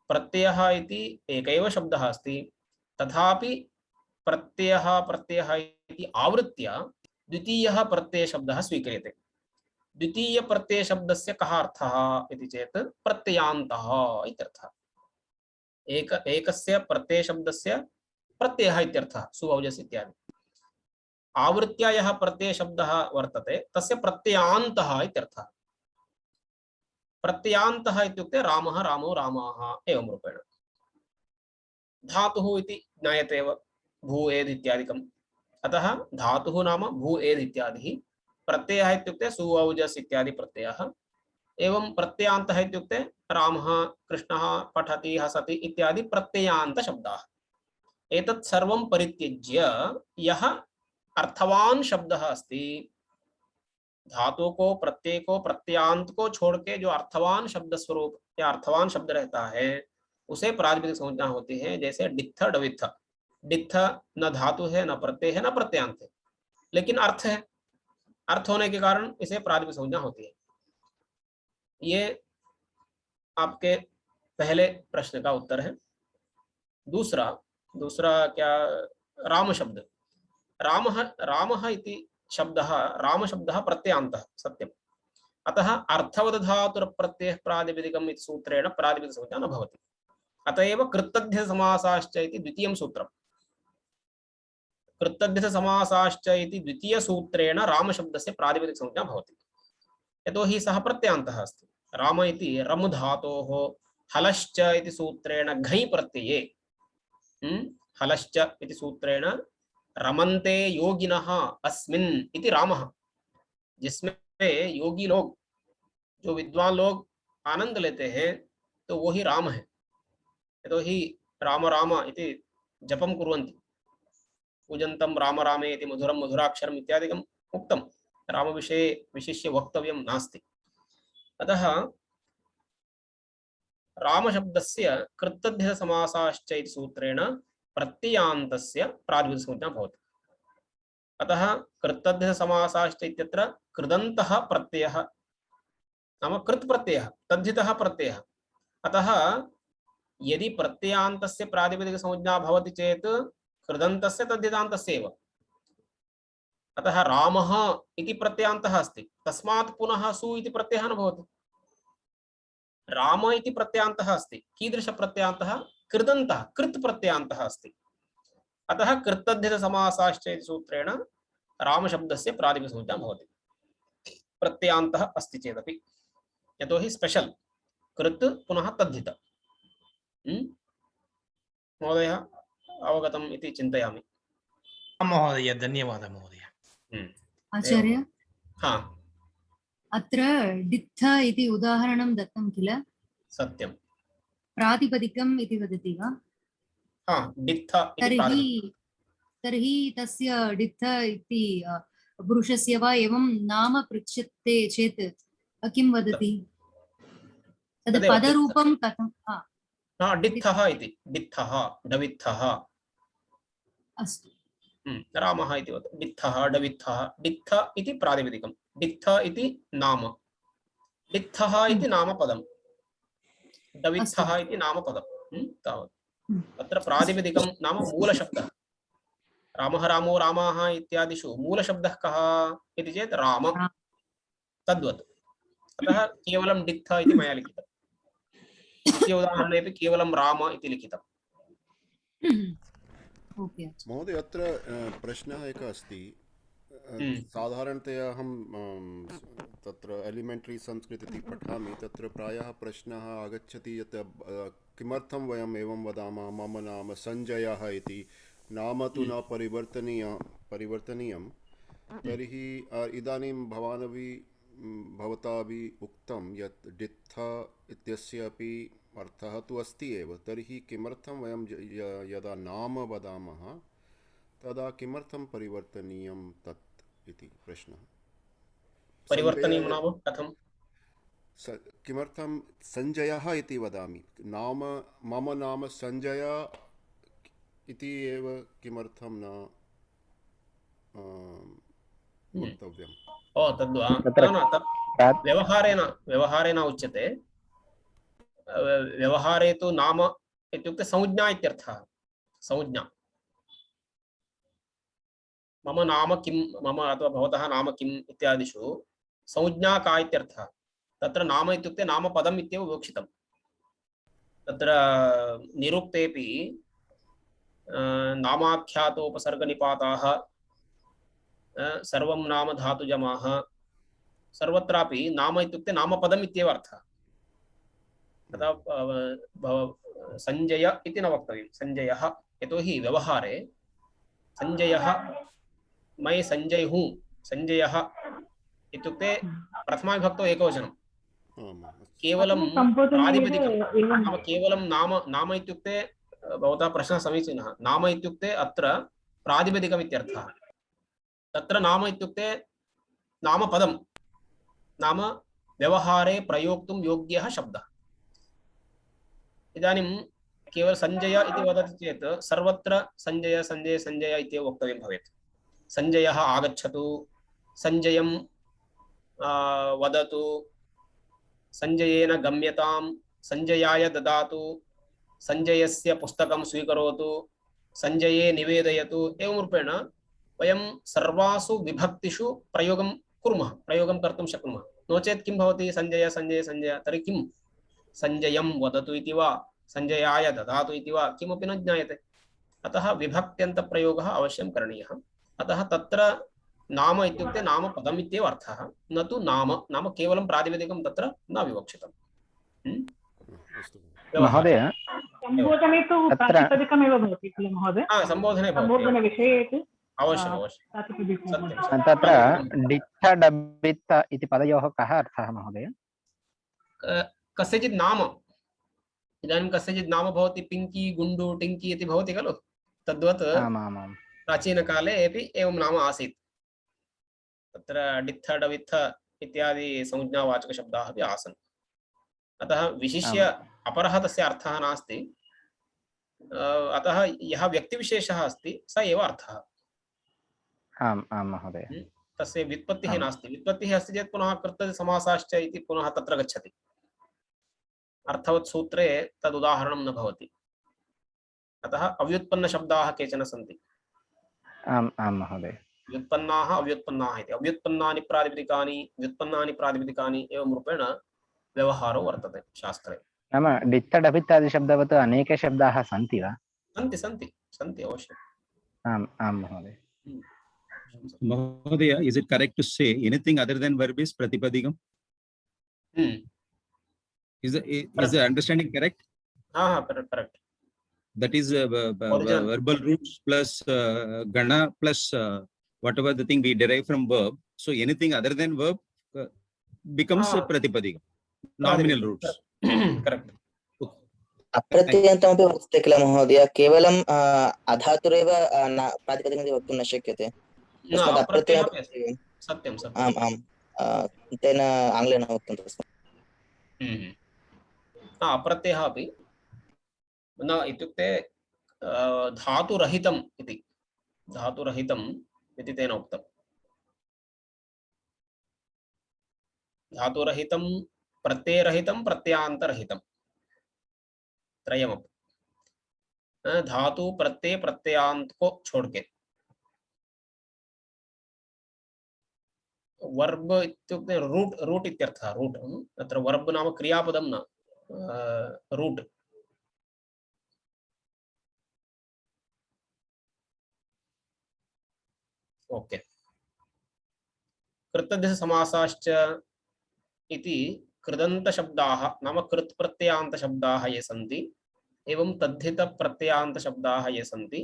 प्रत्ययः इति एकैव शब्दः अस्ति, तथापि प्रत्ययः प्रत्ययः इति आवृत्य द्वितीयः प्रत्ययशब्दः स्वीक्रियते। द्वितीयप्रत्ययशब्दस्य कः अर्थः इति चेत् प्रत्ययान्तः इत्यर्थः। एकस्य प्रत्ययशब्दस्य प्रत्ययः इत्यर्थः, सुवौजस् इत्यादि। आवृत्त्या यः प्रत्ययशब्दः वर्तते तस्य प्रत्ययान्तः इत्यर्थः। प्रत्ययान्तः इत्युक्ते रामः रामो रामाः एवं रूपेण। धातुः इति ज्ञायते एव, भू एद् इत्यादिकम्। अतः धातुः नाम भू एद् इत्यादिः। प्रत्ययः इत्युक्ते सुवौजस् इत्यादि प्रत्ययः। एवं प्रत्ययान्तः इत्युक्ते रामः कृष्णः पठति हसति इत्यादि प्रत्ययान्तशब्दाः। एतत् सर्वं परित्यज्य यः अर्थवान शब्दः अस्ति, धातु को प्रत्यय को प्रत्यांत को छोड़ के जो अर्थवान शब्द स्वरूप या अर्थवान शब्द रहता है उसे प्रातिपदिक संज्ञा होती है। जैसे डित्थ डवित्थ। डित्थ न धातु है, न प्रत्यय है, न प्रत्यांत है, लेकिन अर्थ है। अर्थ होने के कारण इसे प्रातिपदिक संज्ञा होती है। ये आपके पहले प्रश्न का उत्तर है। दूसरा क्या, राम शब्द। रामः इति शब्दः, राम शब्दः प्रत्ययान्तः सत्यम्। अतः अर्थवदधातुरप्रत्ययः प्रातिपदिकम् इति सूत्रेण प्रातिपदिकसंज्ञा न भवति। अत एव कृत्तध्यसमासाश्च इति द्वितीयं सूत्रम्। कृत्तध्यसमासाश्च इति द्वितीयसूत्रेण रामशब्दस्य प्रातिपदिकसंज्ञा भवति। यतोहि सः प्रत्ययान्तः अस्ति। राम इति रम धातोः हलश्च इति सूत्रेण घञ् प्रत्यये, हलश्च इति सूत्रेण रमन्ते योगिनः अस्मिन् इति रामः, जिसमें योगी लोग, जो विद्वान लोग आनंद लेते हैं, तो वही राम है। तो ही राम राम इति जपं कुर्वन्ति। पूजन्तं राम रामे इति मधुरं मधुराक्षरम् इत्यादिकम् उक्तं। राम विषये विशिष्य वक्तव्यं नास्ति। अतः रामशब्दस्य कृत्तध्यसमासाश्च इति सूत्रेण प्रत्ययान्तस्य प्रातिपदिकसंज्ञा भवति। अतः कृत्तध्यसमासाश्च इत्यत्र कृदन्तः प्रत्ययः नाम कृत् प्रत्ययः, तद्धितः प्रत्ययः। अतः यदि प्रत्ययान्तस्य प्रातिपदिकसंज्ञा भवति चेत् कृदन्तस्य तद्धितान्तस्य एव। अतः रामः इति प्रत्ययान्तः अस्ति, तस्मात् पुनः सु इति प्रत्ययः न भवति। राम इति प्रत्ययान्तः अस्ति, कीदृशप्रत्ययान्तः? कृदन्तः, कृत् प्रत्ययान्तः अस्ति। अतः कृत्तध्यसमासाश्च इति सूत्रेण रामशब्दस्य प्रातिपदिकसंज्ञा भवति प्रत्ययान्तः अस्ति चेदपि। यतोहि स्पेशल कृत् पुनः तद्धित। महोदय अवगतम् इति चिन्तयामि। महोदय धन्यवादः महोदय। आचार्य, हाँ, अत्र डित्थ इति उदाहरणं दत्तं किल? सत्यं। प्रातिपदिकम् इति वदति वा? हाँ, डित्थ इति प्रातिपदिकम्। तर्हि तस्य डित्थ इति पुरुषस्य वा एवं नाम पृच्छते चेत् किं वदति? तद् तदेव पदरूपं कथं? हाँ, डित्थः इति, डित्थः डवित्थः। अस्तु, रामः इति डित्थः डवित्थः। डित्थ इति प्रातिपदिकं, डित्थ इति नाम। डित्थः इति नामपदं, डवित्थः इति नामपदं। तावत् अत्र प्रातिपदिकं नाम मूलशब्दः। रामः रामो रामाः इत्यादिषु मूलशब्दः कः इति चेत् राम, तद्वत्। अतः केवलं डित्थ इति मया लिखितम्। द्वितीय उदाहरणेपि केवलं राम इति लिखितम्। महोदय अत्र प्रश्नः एकः अस्ति। साधारणतया अहं तत्र एलिमेण्टरी संस्कृत इति पठामि, तत्र प्रायः प्रश्नः आगच्छति यत् किमर्थं वयम् एवं वदामः मम नाम सञ्जयः इति, नाम तु न परिवर्तनीयं। तर्हि इदानीं भवतापि उक्तं यत् डित्थ इत्यस्य अपि अर्थः तु अस्ति एव, तर्हि किमर्थं वयं यदा नाम वदामः तदा किमर्थं परिवर्तनीयं तत् इति प्रश्नः। परिवर्तनीयं नाम कथं? किमर्थं सञ्जयः इति वदामि, नाम मम नाम सञ्जय इति एव किमर्थं न वक्तव्यम्? ओ तद्वा व्यवहारेण उच्यते। व्यवहारे तु नाम इत्युक्ते संज्ञा इत्यर्थः। संज्ञा, मम नाम किं, मम अथवा भवतः नाम किम् इत्यादिषु संज्ञा का इत्यर्थः। तत्र नाम इत्युक्ते नामपदम् इत्येव विवक्षितम्। तत्र निरुक्तेपि नामाख्यातोपसर्गनिपाताः सर्वं नाम धातुजमाः, सर्वत्रापि नाम इत्युक्ते नामपदम् इत्येव अर्थः। तदा सञ्जय इति न वक्तव्यं, सञ्जयः। यतोहि व्यवहारे सञ्जयः, मैं संजय हूँ, संजयः इत्युक्ते प्रथमाविभक्तौ एकवचनं, केवलं प्रातिपदिकं। केवलं नाम इत्युक्ते भवतः प्रश्नः समीचीनः। नाम इत्युक्ते अत्र प्रातिपदिकम् इत्यर्थः। तत्र नाम इत्युक्ते नामपदं, नाम व्यवहारे प्रयोक्तुं योग्यः शब्दः। इदानीं केवल संजय इति वदति चेत् सर्वत्र संजय संजय संजय इत्येव वक्तव्यं भवेत्। संजयः आगच्छतु, संजयं वदतु, संजयेन गम्यतां, संजयाय ददातु, संजयस्य पुस्तकं स्वीकरोतु, संजये निवेदयतु। एवं रूपेण वयं सर्वासु विभक्तिषु प्रयोगं कर्तुं शक्नुमः। नो चेत् किं भवति, संजय संजय संजय, तर्हि किं संजयं वदतु इति वा संजयाय ददातु इति वा किमपि न ज्ञायते। अतः विभक्त्यन्तप्रयोगः अवश्यं करणीयः। अतः तत्र नाम इत्युक्ते नामपदम् इत्येव अर्थः, न तु नाम केवलं प्रातिपदिकं तत्र न विवक्षितम्। महोदय संबोधने तु प्रातिपदिकमेव भवति किल महोदय? संबोधने संबोधनविषये तु अवश्यम् तत्र डित्थ डबित्थ इति पदयोः कः अर्थः महोदय? कस्यचित् नाम, इदानीं कस्यचित् नाम भवति पिङ्की गुण्डु टिङ्की इति भवति खलु, तद्वत् प्राचीनकाले अपि एवं नाम आसीत्। तत्र डित्थ डवित्थ इत्यादि संज्ञावाचकशब्दाः अपि आसन्। अतः विशिष्य अपरः तस्य अर्थः नास्ति। अतः यः व्यक्तिविशेषः अस्ति स एव अर्थः। आम् आं महोदय। तस्य व्युत्पत्तिः नास्ति। व्युत्पत्तिः अस्ति चेत् पुनः कर्तृसमासाश्च इति पुनः तत्र गच्छति। अर्थवत् सूत्रे तदुदाहरणं न भवति। अतः अव्युत्पन्नशब्दाः केचन सन्ति। आम् आं महोदय। व्युत्पन्नाः अव्युत्पन्नाः इति। अव्युत्पन्नानि प्रातिपदिकानि, व्युत्पन्नानि प्रातिपदिकानि, एवं रूपेण व्यवहारो वर्तते शास्त्रे। नाम डित्थ डबित्थादि शब्दवत् अनेके शब्दाः सन्ति वा? सन्ति अवश्यम्। आम् आं महोदय। Mahodaya, is it correct to say anything other than verb is pratipadikam? Is the understanding correct? Correct. That is verbal roots plus gana plus whatever the thing we derive from verb. So anything other than verb becomes pratipadikam. Nominal roots. Correct. अप्रत्ययन्तमपि वर्तते किल महोदय, केवलं अधातुरेव प्रातिपदिकम् इति वक्तुं न शक्यते। सत्यं आम् आम् तेन आङ्ग्लेन उक्तं तस्मात्। अप्रत्ययः अपि न इत्युक्ते धातुरहितम् इति, धातुरहितम् इति तेन उक्तम्। धातुरहितं प्रत्ययरहितं प्रत्ययान्तरहितं त्रयमपि। धातु प्रत्यय प्रत्ययान्त को छोड़ के वर्ब इत्युक्ते रूट रूट इत्यर्थः रूट तत्र वर्ब नाम क्रियापदं न रूट। ओके कृतधिसमासाश्च इति कृदन्तशब्दाः नाम कृत् प्रत्ययान्तशब्दाः ये सन्ति एवं तद्धित प्रत्ययान्तशब्दाः ये सन्ति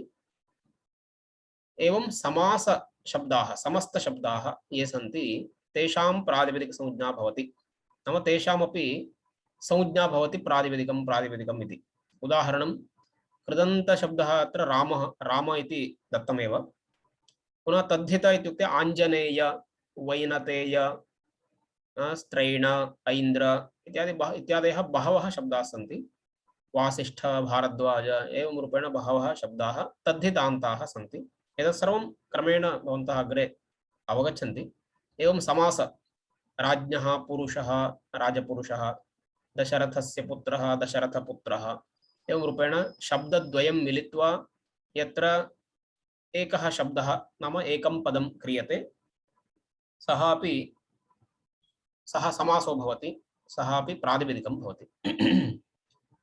एवं समास शब्दाः समस्त शब्दाः ये सन्ति तेषां प्रातिपदिक संज्ञा भवति नाम तेषामपि संज्ञा भवति प्रातिपदिकं प्रातिपदिकम् इति। उदाहरणं कृदन्त शब्दः अत्र रामः राम इति दत्तमेव। पुनः तद्धित इत्युक्ते आञ्जनेय वैनतेय स्त्रैण ऐन्द्र इत्यादयः बहवः शब्दाः सन्ति। वासिष्ठ भारद्वाज एवं रूपेण बहवः शब्दाः तद्धितान्ताः सन्ति। एतत् सर्वं क्रमेण भवन्तः अग्रे अवगच्छन्ति। एवं समास राज्ञः पुरुषः राजपुरुषः दशरथस्य पुत्रः दशरथपुत्रः एवं रूपेण शब्दद्वयं मिलित्वा यत्र एकः शब्दः नाम एकं पदं क्रियते सः समासो भवति सः अपि प्रातिपदिकं भवति।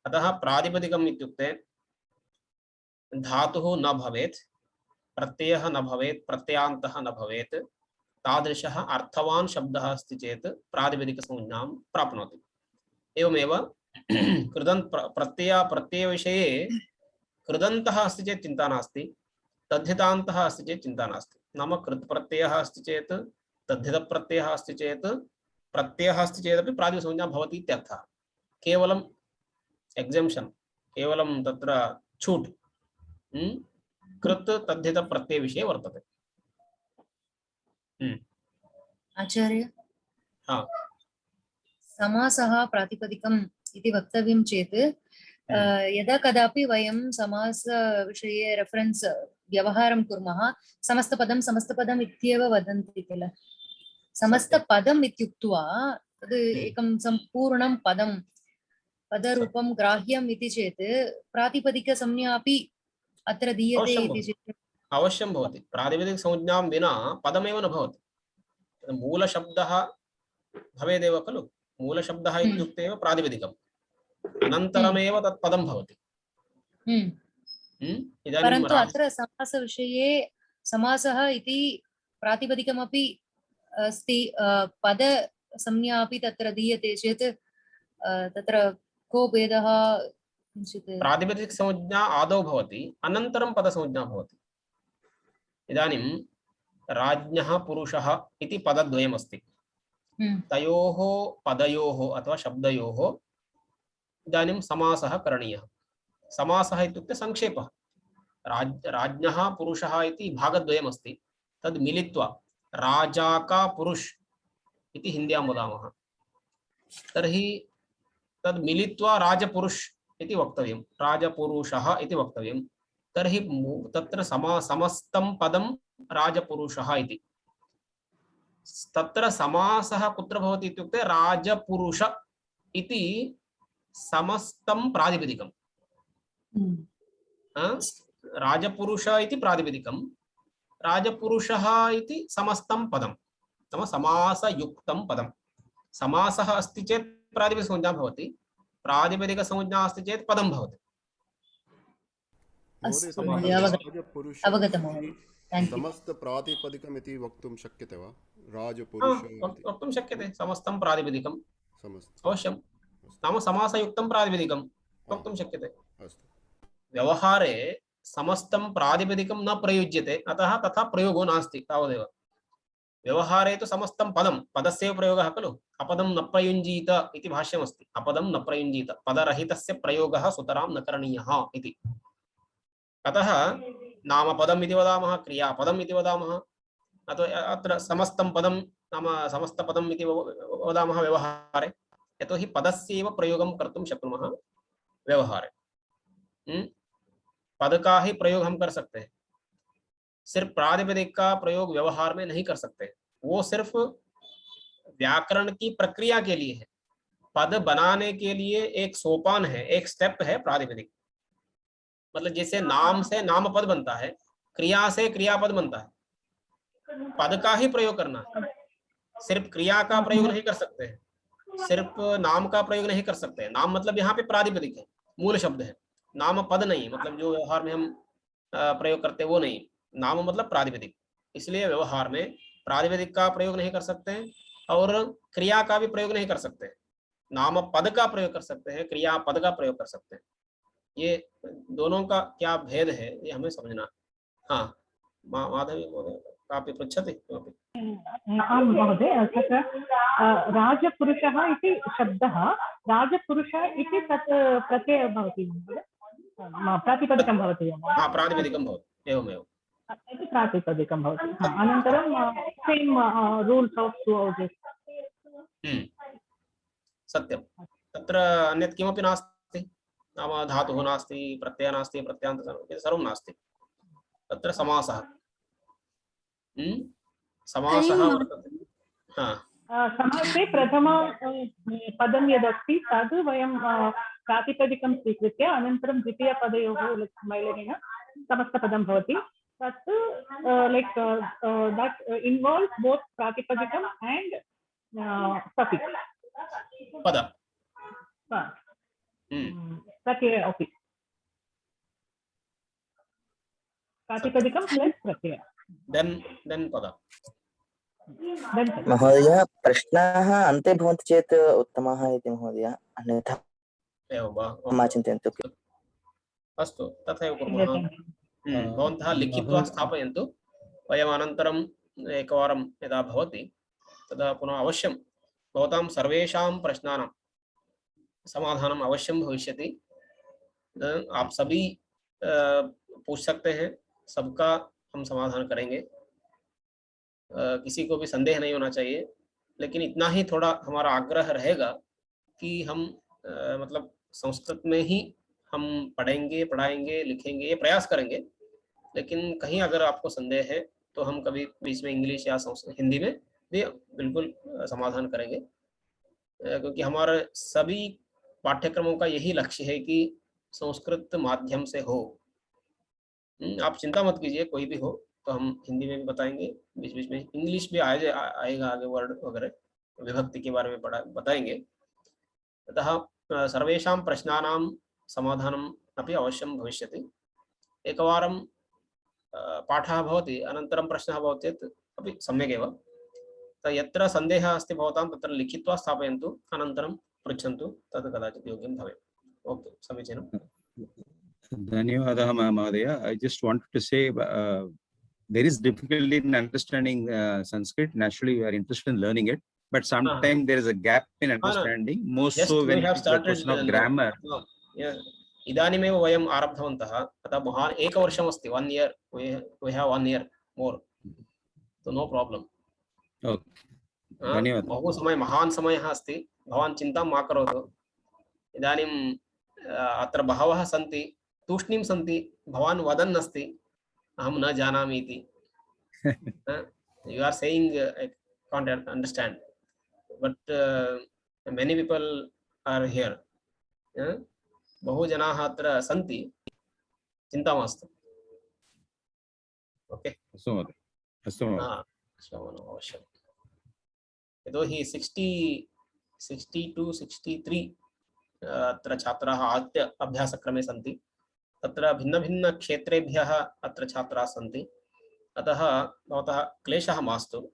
अतः प्रातिपदिकम् इत्युक्ते धातुः न भवेत् प्रत्ययः न भवेत् प्रत्ययान्तः न भवेत् तादृशः अर्थवान् शब्दः अस्ति चेत् प्रातिपदिकसंज्ञां प्राप्नोति। एवमेव प्रत्ययविषये कृदन्तः अस्ति चेत् चिन्ता नास्ति तद्धितान्तः अस्ति चेत् चिन्ता नास्ति। नाम कृत् प्रत्ययः अस्ति चेत् तद्धित प्रत्ययः अस्ति चेत् प्रत्ययः अस्ति चेदपि प्रातिपदिकसंज्ञा भवति इत्यर्थः। केवलम् एक्सेम्पन् केवलं तत्र छूट् कृत् तद्धित प्रत्यय विषये वर्तते। आचार्य हाँ समासः प्रातिपदिकम् इति वक्तव्यं चेत् यदा कदापि वयं समासविषये रेफरेन्स् व्यवहारं कुर्मः समस्तपदम् इत्येव वदन्ति किल। समस्तपदम् इत्युक्त्वा तद् एकं सम्पूर्णं पदं पदरूपं ग्राह्यम् इति चेत् प्रातिपदिकसंज्ञा अपि अत्र दीयते इति चेत् अवश्यं भवति। प्रातिपदिकसंज्ञां विना पदमेव न भवति। मूलशब्दः भवेदेव खलु। मूलशब्दः इत्युक्ते एव प्रातिपदिकम् अनन्तरमेव तत् पदं भवति। परन्तु अत्र समासविषये समासः इति प्रातिपदिकमपि अस्ति पदसंज्ञा अपि तत्र दीयते चेत् तत्र को भेदः किञ्चित्। प्रातिपदिकसंज्ञा आदौ भवति अनन्तरं पदसंज्ञा भवति। इदानीं राज्ञः पुरुषः इति पदद्वयमस्ति। तयोः पदयोः अथवा शब्दयोः इदानीं समासः करणीयः। समासः इत्युक्ते संक्षेपः। राज्ञः पुरुषः इति भागद्वयमस्ति तद् मिलित्वा राजा का पुरुष इति हिन्द्यां वदामः। तर्हि तद् मिलित्वा राजपुरुष इति वक्तव्यं राजपुरुषः इति वक्तव्यं। तर्हि तत्र समस्तं पदं राजपुरुषः इति। तत्र समासः कुत्र भवति इत्युक्ते राजपुरुष इति समस्तं प्रातिपदिकं। राजपुरुष इति प्रातिपदिकं राजपुरुषः इति समस्तं पदं नाम समासयुक्तं पदं। समासः अस्ति चेत् प्रातिपदिकसंज्ञा भवति प्रातिपदिकसंज्ञा अस्ति चेत् पदं भवति। समस्त प्रातिपदिकम् इति वक्तुं शक्यते वा? राजपुरुष वक्तुं शक्यते समस्तं प्रातिपदिकं अवश्यं नाम समासयुक्तं प्रातिपदिकं वक्तुं शक्यते। व्यवहारे समस्तं प्रातिपदिकं न प्रयुज्यते अतः तथा प्रयोगो नास्ति तावदेव। व्यवहारे तु समस्तं पदं पदस्यैव प्रयोगः खलु। अपदं न प्रयुञ्जीत इति भाष्यमस्ति। अपदं न प्रयुञ्जीत पदरहितस्य प्रयोगः सुतरां न करणीयः इति। अतः नामपदम् इति वदामः क्रियापदम् इति वदामः अथवा अत्र समस्तं पदं नाम समस्तपदम् इति वदामः व्यवहारे। यतोहि पदस्यैव प्रयोगं कर्तुं शक्नुमः व्यवहारे। पद का ही प्रयोग हम कर सकते हैं, सिर्फ प्रातिपदिक का प्रयोग व्यवहार में नहीं कर सकते। वो सिर्फ व्याकरण की प्रक्रिया के लिए है। पद बनाने के लिए एक सोपान है, एक स्टेप है प्रातिपदिक। मतलब जैसे नाम से नामपद बनता है, क्रिया से क्रियापद बनता है, पद का ही प्रयोग करना है। सिर्फ क्रिया का प्रयोग नहीं कर सकते हैं, सिर्फ नाम का प्रयोग नहीं कर सकते हैं। नाम मतलब यहाँ पे प्रातिपदिक है, मूल शब्द है, नाम पद नहीं, मतलब जो व्यवहार में हम प्रयोग करते हैं वो नहीं, नाम मतलब प्रातिपदिक। इसलिए व्यवहार में प्रातिपदिक का प्रयोग नहीं कर सकते हैं और क्रिया का भी प्रयोग नहीं कर सकते हैं। नाम पद का प्रयोग कर सकते हैं, क्रिया पद का प्रयोग कर सकते हैं। ये दोनों का क्या भेद है ये हमें समझना। हाँ, माधवी महोदय कापि पृच्छति किमपि? आं महोदय, तत्र राजपुरुषः इति शब्दः, राजपुरुष इति तत् प्रत्ययः भवति महोदय, प्रातिपदिकं भवति वा? हाँ, प्रातिपदिकं भवति, एवमेव इति प्रातिपदिकं भवति। अनन्तरं सेम् रूल्स् आफ् टु हौसेस्। सत्यं। तत्र अन्यत् किमपि नास्ति, नाम धातुः नास्ति, प्रत्ययः नास्ति, प्रत्ययान्तः सर्वं नास्ति। तत्र समासः समासः वर्तते। हाँ, समासे प्रथम पदं यदस्ति तद् वयं प्रातिपदिकं स्वीकृत्य अनन्तरं द्वितीयपदयोः मेलनेन समस्तपदं भवति। तत् लैक् दट् इन्वाल्व्स् बोत् प्रातिपदिकम् एण्ड् सफिक्स् पद प्रत्यय अपि, प्रातिपदिकं प्लस् प्रत्यय देन् पद। महोदय प्रश्नाः अन्ते भवन्ति चेत् उत्तमः इति महोदय, अन्यथा एवं वा? मा चिन्तयन्तु। अस्तु, तथैव कुर्मः। भवन्तः लिखित्वा स्थापयन्तु, वयम् अनन्तरम् एकवारं यदा भवति तदा पुनः अवश्यं भवतां सर्वेषां प्रश्नानां समाधानम् अवश्यं भविष्यति। आप सभी पूछ सकते हैं, सबका हम समाधान करेंगे, किसी को भी संदेह नहीं होना चाहिए। लेकिन इतना ही थोड़ा हमारा आग्रह रहेगा कि हम मतलब संस्कृत में ही हम पढ़ेंगे, पढ़ाएंगे, लिखेंगे, ये प्रयास करेंगे। लेकिन कहीं अगर आपको संदेह है तो हम कभी बीच में इंग्लिश या हिंदी में भी बिल्कुल समाधान करेंगे, क्योंकि हमारे सभी पाठ्यक्रमों का यही लक्ष्य है कि संस्कृत माध्यम से हो। आप चिंता मत कीजिए, कोई भी हो तो हम हिंदी में भी बताएंगे, बीच बीच में इंग्लिश भी आएगा आगे, वर्ड वगैरह विभक्ति के बारे में बताएंगे। अतः सर्वेषां प्रश्नानां समाधानम् अपि अवश्यं भविष्यति। एकवारं पाठः भवति अनन्तरं प्रश्नः भवति चेत् अपि सम्यगेव। यत्र सन्देहः अस्ति भवतां तत्र लिखित्वा स्थापयन्तु, अनन्तरं पृच्छन्तु, तद् कदाचित् योग्यं भवेत्। ओके, समीचीनं। धन्यवादः महोदय. I just wanted to say there is difficulty in understanding Sanskrit. Naturally, we are interested in learning it, but sometimes there is a gap in understanding. Most so when it is a question of grammar. इदानीमेव वयम् आरब्धवन्तः, अतः महान् एकवर्षम् अस्ति, 1 year, we have 1 year more, so no problem. धन्यवादः. बहु समय, महान् समयः अस्ति, भवान् चिन्तां मा करोतु। इदानीम् अत्र बहवः सन्ति, तूष्णीं सन्ति, भवान् वदन् अस्ति अहं न जानामि इति। You are saying I can't understand, but many people are here. बहु जनाः अत्र सन्ति, चिन्ता मास्तु। ओके, अस्तु महोदय, अस्तु महोदय, श्रवणम् अवश्यम्। यतोहि 60 to 63 अत्र छात्राः आद्य अभ्यासक्रमे सन्ति, तत्र भिन्नभिन्नक्षेत्रेभ्यः अत्र छात्राः सन्ति। अतः भवतः क्लेशः मास्तु।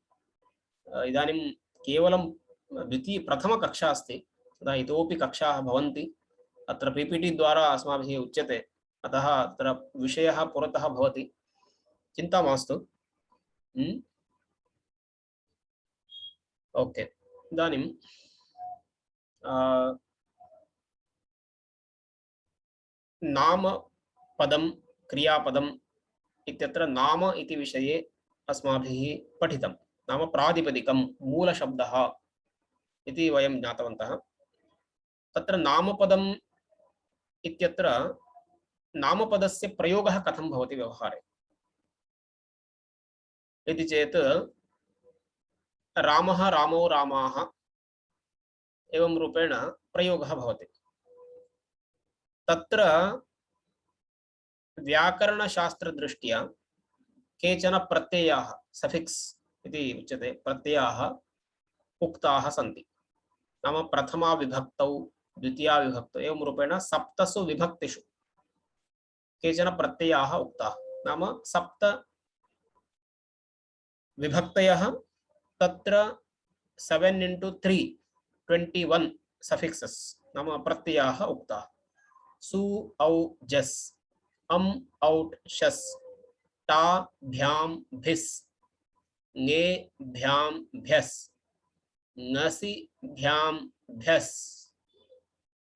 इदानीं केवलं प्रथमकक्षा अस्ति, तदा इतोपि कक्षाः भवन्ति। अत्र पीपीटी द्वारा अस्माभिः उच्यते, अतः अत्र विषयः पुरतः भवति, चिन्ता मास्तु। ओके, इदानीं नाम पदं क्रियापदम् इत्यत्र नाम इति विषये अस्माभिः पठितं। नाम प्रातिपदिकं मूलशब्दः इति वयं ज्ञातवन्तः। तत्र नामपदम् इत्यत्र नामपदस्य प्रयोगः कथं भवति व्यवहारे इति चेत् रामः, रामौ, रामाः एवं रूपेण प्रयोगः भवति। तत्र व्याकरणशास्त्रदृष्ट्या केचन प्रत्ययाः सफिक्स् इति उच्यते प्रत्ययाः उक्ताः सन्ति। नाम प्रथमा विभक्तौ द्वितीया विभक्तौ एवं रूपेण सप्तसु विभक्तिषु केचन प्रत्ययाः उक्ताः। नाम सप्त विभक्तयः तत्र 7 into 3 21 सफिक्सेस् नाम प्रत्ययाः उक्ताः। सु औ जस् अम् औट् शस् टा भ्यां भिस् ङे भ्यां भ्यस् ङसि भ्यां भ्यस्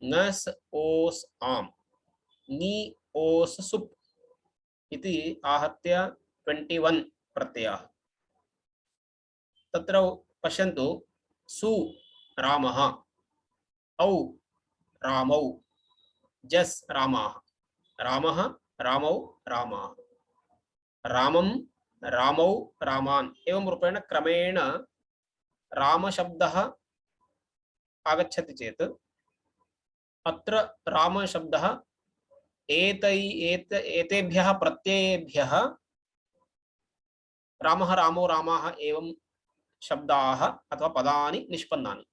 ङस् ओस् आम् ङि ओस् सुप् इति आहत्य 21 प्रत्ययाः। तत्र पश्यन्तु सु रामः औ रामौ जस् रामाः रामः रामौ रामाः रामं रामौ रामान् एवं रूपेण क्रमेण रामशब्दः आगच्छति चेत् अत्र रामशब्दः एतेभ्यः प्रत्ययेभ्यः रामः रामौ रामाः एवं शब्दाः अथवा पदानि निष्पन्नानि।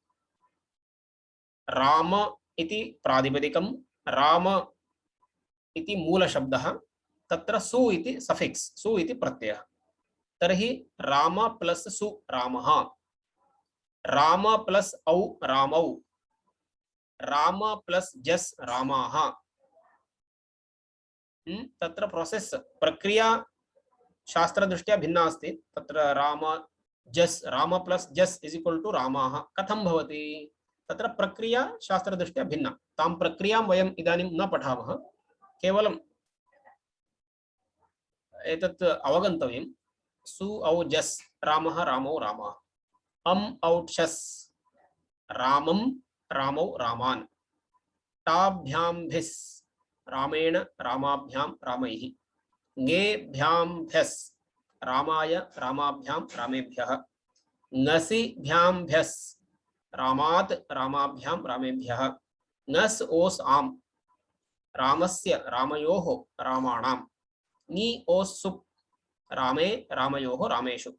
राम इति प्रातिपदिकं, राम इति मूलशब्दः, तत्र सु इति सफिक्स्, सु इति प्रत्ययः। तर्हि राम प्लस सु रामः, राम प्लस औ रामौ, राम प्लस जस् रामाः। तत्र प्रोसेस् प्रक्रिया शास्त्रदृष्ट्या भिन्ना अस्ति। तत्र राम प्लस जस् इज इक्वल टू रामाः कथं भवति, तत्र प्रक्रिया शास्त्रदृष्ट्या भिन्ना। तां प्रक्रियां वयम् इदानीं न पठामः, केवलं एतत् अवगन्तव्यं। सु औ जस् रामः रामौ रामाः, अम् औट् शस् रामं रामौ रामान्, टाभ्यां भिस् रामेण रामाभ्यां रामैः, ङे भ्यां भ्यस् रामाय रामाभ्यां रामेभ्यः, ङसि भ्यां भ्यस् रामात् रामाभ्यां रामेभ्यः, ङस् ओस् आम् रामस्य रामयोः रामाणां, ङि ओस् सुप् रामे रामयोः रामेषु।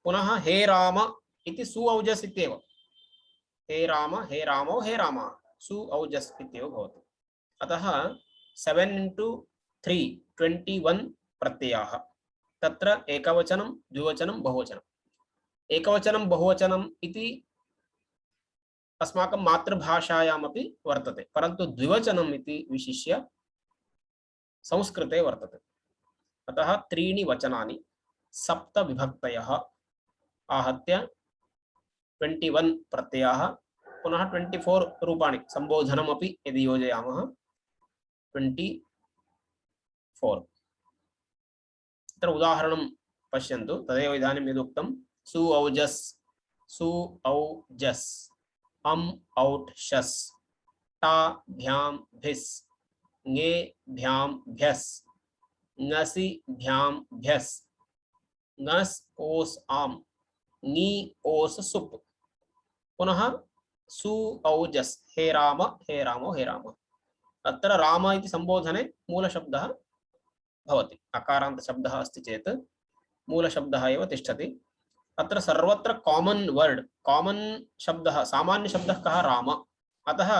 पुनः हे राम इति सु औजस् इत्येव, हे राम हे रामौ हे रामा सु औजस् इत्येव भवति। अतः 7 into 3 21 प्रत्ययाः। तत्र एकवचनं द्विवचनं बहुवचनम्। एकवचनं बहुवचनम् इति अस्माकं मातृभाषायामपि वर्तते, परन्तु द्विवचनम् इति विशिष्य संस्कृते वर्तते। अतः 3 वचनानि 7 विभक्तयः आहत्य 21 प्रत्ययाः, पुनः 24 रूपाणि संबोधनमपि यदि योजयामः 24। तत्र उदाहरणं पश्यन्तु, तदेव इदानीं यदुक्तं सु औजस्, सु औ जस्, अम् औट् शस्, टा भ्यां भिस्, ङे भ्यां भ्यस्, ङसि भ्यां भ्यस्, ङस् ओस् आम्, ङि ओस् सुप्। पुनः सु औ जस् हे राम हे रामौ हे राम। अत्र राम इति संबोधने मूलशब्दः भवति। अकारान्त शब्दः अस्ति चेत् मूलशब्दः एव तिष्ठति। अत्र सर्वत्र कॉमन वर्ड, कॉमन शब्दः, सामान्य शब्दः कः राम। अतः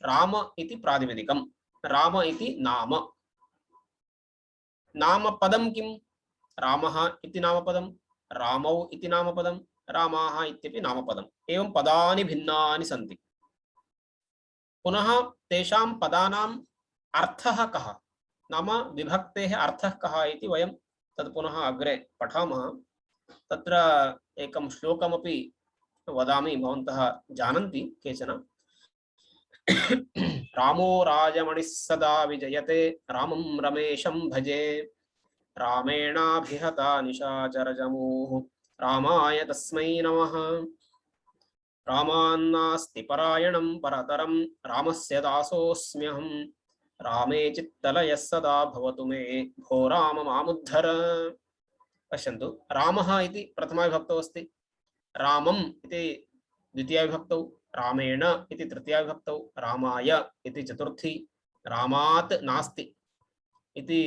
राम इति प्रातिपदिकं, राम इति नाम। नामपदं किं, रामः इति नामपदं, रामौ इति नामपदं, रामाः इत्यपि नामपदम्। एवं पदानि भिन्नानि सन्ति। पुनः तेषां पदानाम् अर्थः कः, नाम विभक्तेः अर्थः कः इति वयं तत् पुनः अग्रे पठामः। तत्र एकं श्लोकमपि वदामि, भवन्तः जानन्ति केचन। रामो राजमणिः सदा विजयते, रामं रमेशं भजे, रामेणाभिहता निशाचरजमूः, रामाय तस्मै नमः। रामान्नास्ति परायणं परतरं, रामस्य दासोऽस्म्यहं, रामे चित्तलयः सदा भवतु मे, भो राम मामुद्धर। पश्यन्तु, रामः इति प्रथमा विभक्तौ अस्ति, रामम् इति द्वितीया विभक्तौ, रामेण इति तृतीया विभक्तौ, रामाय इति चतुर्थी, रामात् नास्ति इति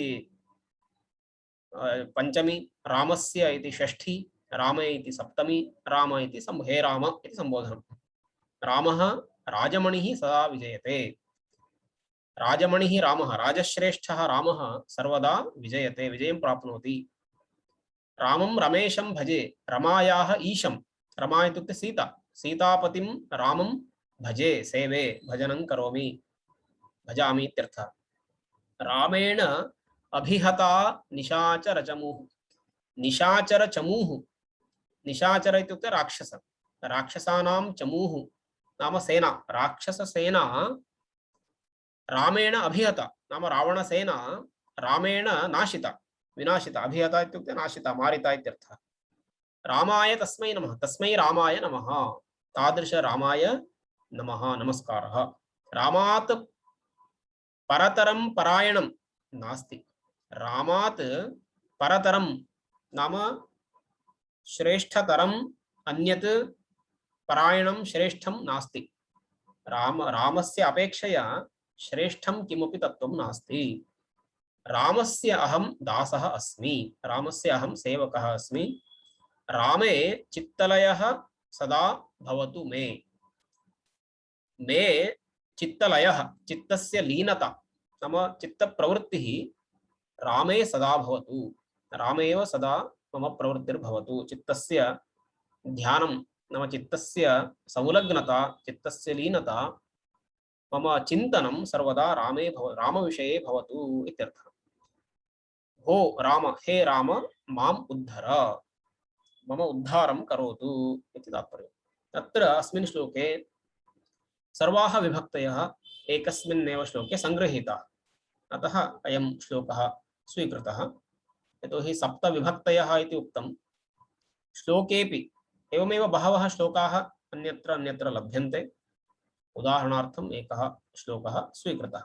पंचमी, रामस्य इति षष्ठी, रामे इति सप्तमी, राम इति हे राम इति संबोधनम्। रामः राजमणिः सदा विजयते। राजमणिः रामः, राजश्रेष्ठः रामः सर्वदा विजयते, विजयं प्राप्नोति। रामं रमेशं भजे, रमायाः ईशं, रमा इत्युक्ते सीता, सीतापतिं रामं भजे, सेवे, भजनं करोमि, भजामि इत्यर्थः। रामेण अभिहता निशाचरचमूः, निशाचरचमूः, निशाचर इत्युक्ते राक्षस, राक्षसानां चमूः नाम सेना, राक्षससेना रामेण अभिहता नाम रावणसेना रामेण नाशिता, विनाशिता, अभिहता इत्युक्ते नाशिता, मारिता इत्यर्थः। रामाय तस्मै नमः, तस्मै रामाय नमः, तादृश रामाय नमः, नमस्कारः। रामात् परतरं परायणं नास्ति, रामात् परतरं नाम श्रेष्ठतरं अन्यत् परायणं श्रेष्ठं नास्ति, रामस्य अपेक्षया श्रेष्ठं किमपि तत्त्वं नास्ति। रामस्य अहं दासः अस्मि, रामस्य अहं सेवकः अस्मि। रामे चित्तलयः सदा भवतु मे, मे चित्तलयः, चित्तस्य लीनता नाम चित्तप्रवृत्तिः रामे सदा भवतु, रामे एव सदा मम प्रवृत्तिर्भवतु। चित्तस्य ध्यानं नाम चित्तस्य संलग्नता, चित्तस्य लीनता, मम चिंतनं सर्वदा रामे रामविषये भवतु इत्यर्थः। हो राम, हे राम, माम् उद्धर, मम उद्धारं करोतु इति तात्पर्यम्। अत्र अस्मिन् श्लोके सर्वाः विभक्तयः एकस्मिन्नेव श्लोके संगृहीताः, अतः अयं श्लोकः स्वीकृतः। यतोहि सप्तविभक्तयः इति उक्तं। श्लोकेऽपि एवमेव बहवः श्लोकाः अन्यत्र अन्यत्र लभ्यन्ते, उदाहरणार्थम् एकः श्लोकः स्वीकृतः।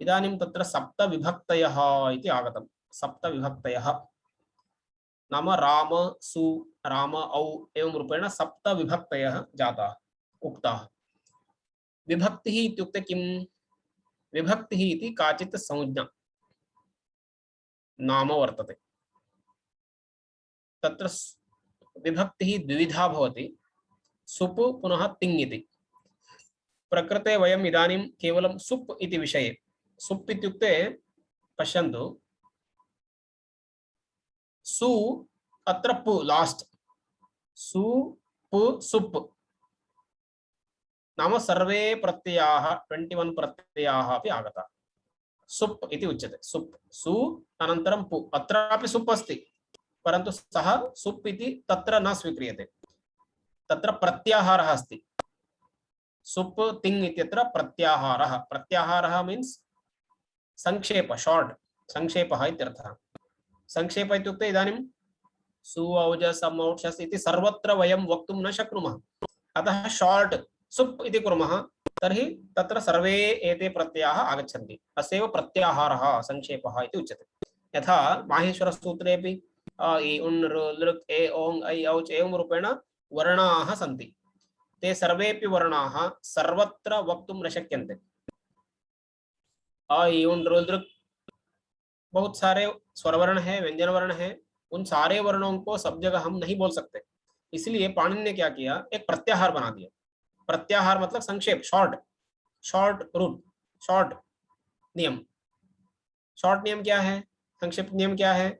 इदानीं तत्र सप्तविभक्तयः इति आगतं। सप्तविभक्तयः नाम राम, सु, राम, औ एवं रूपेण सप्तविभक्तयः जाताः, उक्ताः। विभक्तिः इत्युक्ते किं? विभक्तिः इति काचित् संज्ञा नाम वर्तते। तत्र विभक्तिः द्विविधा भवति, सुप् पुनः तिङ् इति। प्रकृते वयम् इदानीं केवलं सुप् इति विषये, सुप् इत्युक्ते पश्यन्तु, सु अत्र पु लास्ट, सु पु सुप् नाम सर्वे प्रत्ययाः 21 प्रत्ययाः अपि आगताः। सुप् इति उच्यते। सुप्, सु अनन्तरं पु, अत्रापि सुप् अस्ति, परन्तु सः सुप् इति तत्र न स्वीक्रियते, तत्र प्रत्याहारः अस्ति। सुप् तिङ् इत्यत्र प्रत्याहारः, प्रत्याहारः मीन्स् संक्षेप, शॉर्ट, संक्षेपः इत्यर्थः। संक्षेप इत्युक्ते इदानीं सु औज सम् औषस् इति सर्वत्र वयं वक्तुं न शक्नुमः, अतः शॉर्ट सुप् इति कुर्मः, तर्हि तत्र सर्वे एते प्रत्ययाः आगच्छन्ति। अस्यैव प्रत्याहारः, संक्षेपः इति उच्यते। यथा माहेश्वरसूत्रेऽपि अ इ उन् ऋ लृक् ए ओङ् ऐ औच् एवं रूपेण वर्णाः सन्ति। ते सर्वेपि वर्णाः सर्वत्र वक्तुं न शक्यन्ते। अ इ उन् ऋ लृक् बहुत सारे स्वरवर्ण है, व्यंजन वर्ण है, उन सारे वर्णों को सब जगह हम नहीं बोल सकते। इसलिए पाणिनि ने क्या किया, एक प्रत्याहार बना दिया। प्रत्याहार मतलब संक्षेप, शॉर्ट, शॉर्ट रूल, शॉर्ट नियम। शॉर्ट नियम क्या है, संक्षिप्त नियम क्या है?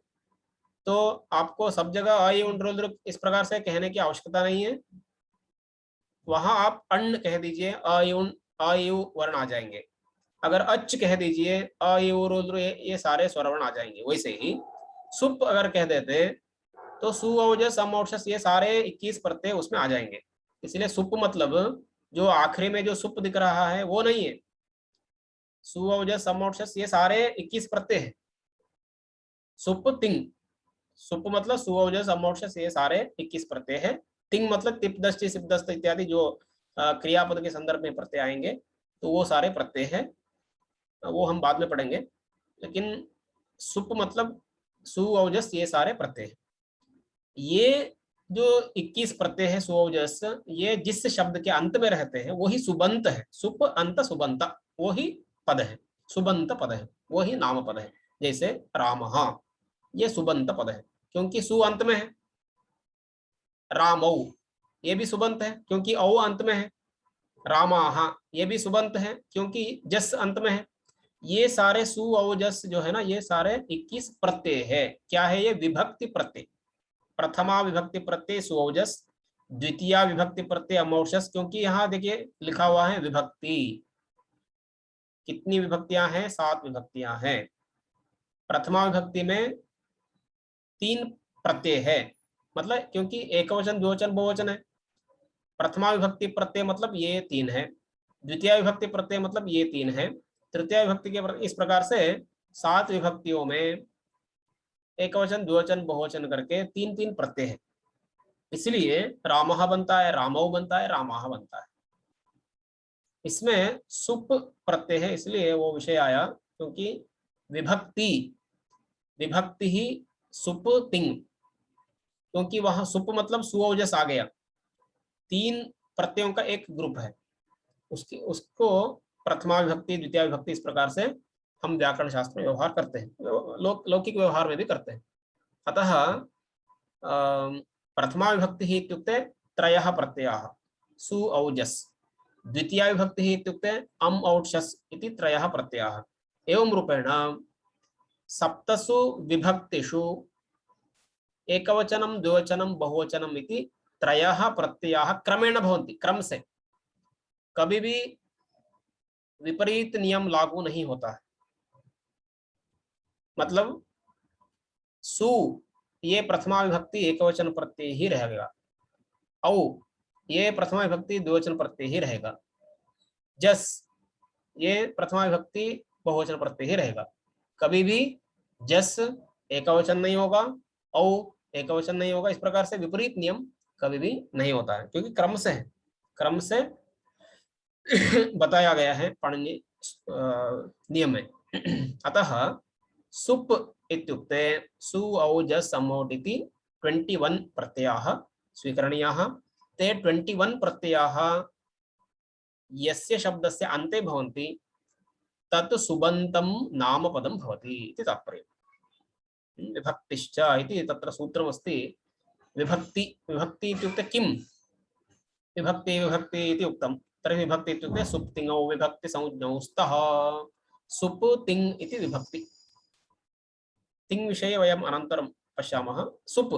तो आपको सब जगह अ इ उन् ऋ लृक् इस प्रकार से कहने की आवश्यकता नहीं है। वहां आप अण् कह दीजिए, अ इ उन् अ इ उ वर्ण आ जाएंगे। अगर अच कह दीजिए, अ इ उ ऋ ये सारे स्वरवर्ण आ जाएंगे। वैसे ही सुप अगर कह देते तो सु औज सम औषस् ये सारे 21 प्रत्यय उसमें आ जाएंगे। इसलिए सुप मतलब जो आखिरी में जो सुप दिख रहा है वो नहीं है। सु औज सम औषस् ये सारे 21 प्रत्यय है। सुप तिंग, सुप मतलब सु औज सम औषस् ये सारे 21 प्रत्यय है। तिंग मतलब तिप दष्टि सिप दस्त इत्यादि जो क्रियापद के संदर्भ में प्रत्यय आएंगे, तो वो सारे प्रत्यय है, वो हम बाद में पढ़ेंगे। लेकिन सुप मतलब सु औजस ये सारे प्रत्यय। ये जो 21 प्रत्यय है सुओजस, ये जिस शब्द के अंत में रहते हैं वही सुबंत है। सुप अंत सुबंत वही पद है, सुबंत पद है, वही नाम पद है। जैसे रामः, ये सुबंत पद है क्योंकि सु अंत में है। रामौ, ये भी सुबंत है क्योंकि औ अंत में है। रामाः, ये भी सुबंत है क्योंकि जस अंत में है। ये सारे सु औ जस जो है ना, ये सारे 21 प्रत्यय है। क्या है ये? विभक्ति प्रत्यय। प्रथमा विभक्ति प्रत्यय सुओजस, द्वितीय विभक्ति प्रत्यय अमौषस, क्योंकि यहाँ देखिए लिखा हुआ है विभक्ति। कितनी विभक्तियां हैं? 7 विभक्तियां हैं। प्रथमा विभक्ति में 3 प्रत्यय है, मतलब क्योंकि एकवचन द्विवचन बहुवचन है। प्रथमा विभक्ति प्रत्यय मतलब ये 3 है, द्वितीय विभक्ति प्रत्यय मतलब ये 3 है, तृतीय विभक्ति के इस प्रकार से 7 विभक्तियों में एकवचन द्विवचन बहुवचन करके 3-3 प्रत्यय है। इसलिए रामः बनता है, रामौ बनता है, रामाः बनता है। इसमें सुप प्रत्यय है, इसलिए वो विषय आया क्योंकि विभक्ति, विभक्ति ही सुप तिंग, क्योंकि वहां सुप मतलब सुओजस आ गया। 3 प्रत्ययों का एक ग्रुप है, उसको प्रथमा विभक्ति, द्वितीय विभक्ति, इस प्रकार से हम व्याकरण शास्त्र में व्यवहार करते हैं, लौकिक व्यवहार में भी करते हैं। अतः प्रथमा विभक्ति ही इत्युक्ते त्रयः प्रत्ययाः सु औजस्, द्वितीया विभक्ति ही इत्युक्ते अम् औषस् इति त्रयः प्रत्ययाः। एवं रूपेण सप्तसु विभक्तिषु एकवचनं द्विवचनं बहुवचनम् इति त्रयः प्रत्ययाः क्रमेण भवन्ति, क्रम से। कभी भी विपरीत नियम लागू नहीं होता है। मतलब सु ये प्रथमा विभक्ति एकवचन प्रत्यय ही रहेगा, औ ये प्रथमा विभक्ति द्विवचन प्रत्यय ही रहेगा, जस ये प्रथमा विभक्ति बहुवचन प्रत्यय ही रहेगा। कभी भी जस एकवचन नहीं होगा, औ एकवचन नहीं होगा। इस प्रकार से विपरीत नियम कभी भी नहीं होता है, क्योंकि क्रम से है, क्रम से बताया गया है पाणिनि नियम में। अतः सुप इत्युक्ते सु औ जस् अमौट् इति 21 प्रत्ययाः स्वीकरणीयाः। ते 21 प्रत्ययाः यस्य शब्दस्य अन्ते भवन्ति तत् सुबन्तं नामपदं भवति इति तात्पर्यम्। विभक्तिश्च इति तत्र सूत्रमस्ति। विभक्ति, विभक्ति इत्युक्ते किं? विभक्ति विभक्ति इति उक्तं। तर्हि विभक्ति इत्युक्ते सुप्तिङौ विभक्ति संज्ञौ स्तः, सुप् तिङ् इति विभक्ति। तिङ् विषये वयम् अनन्तरं पश्यामः। सुप्,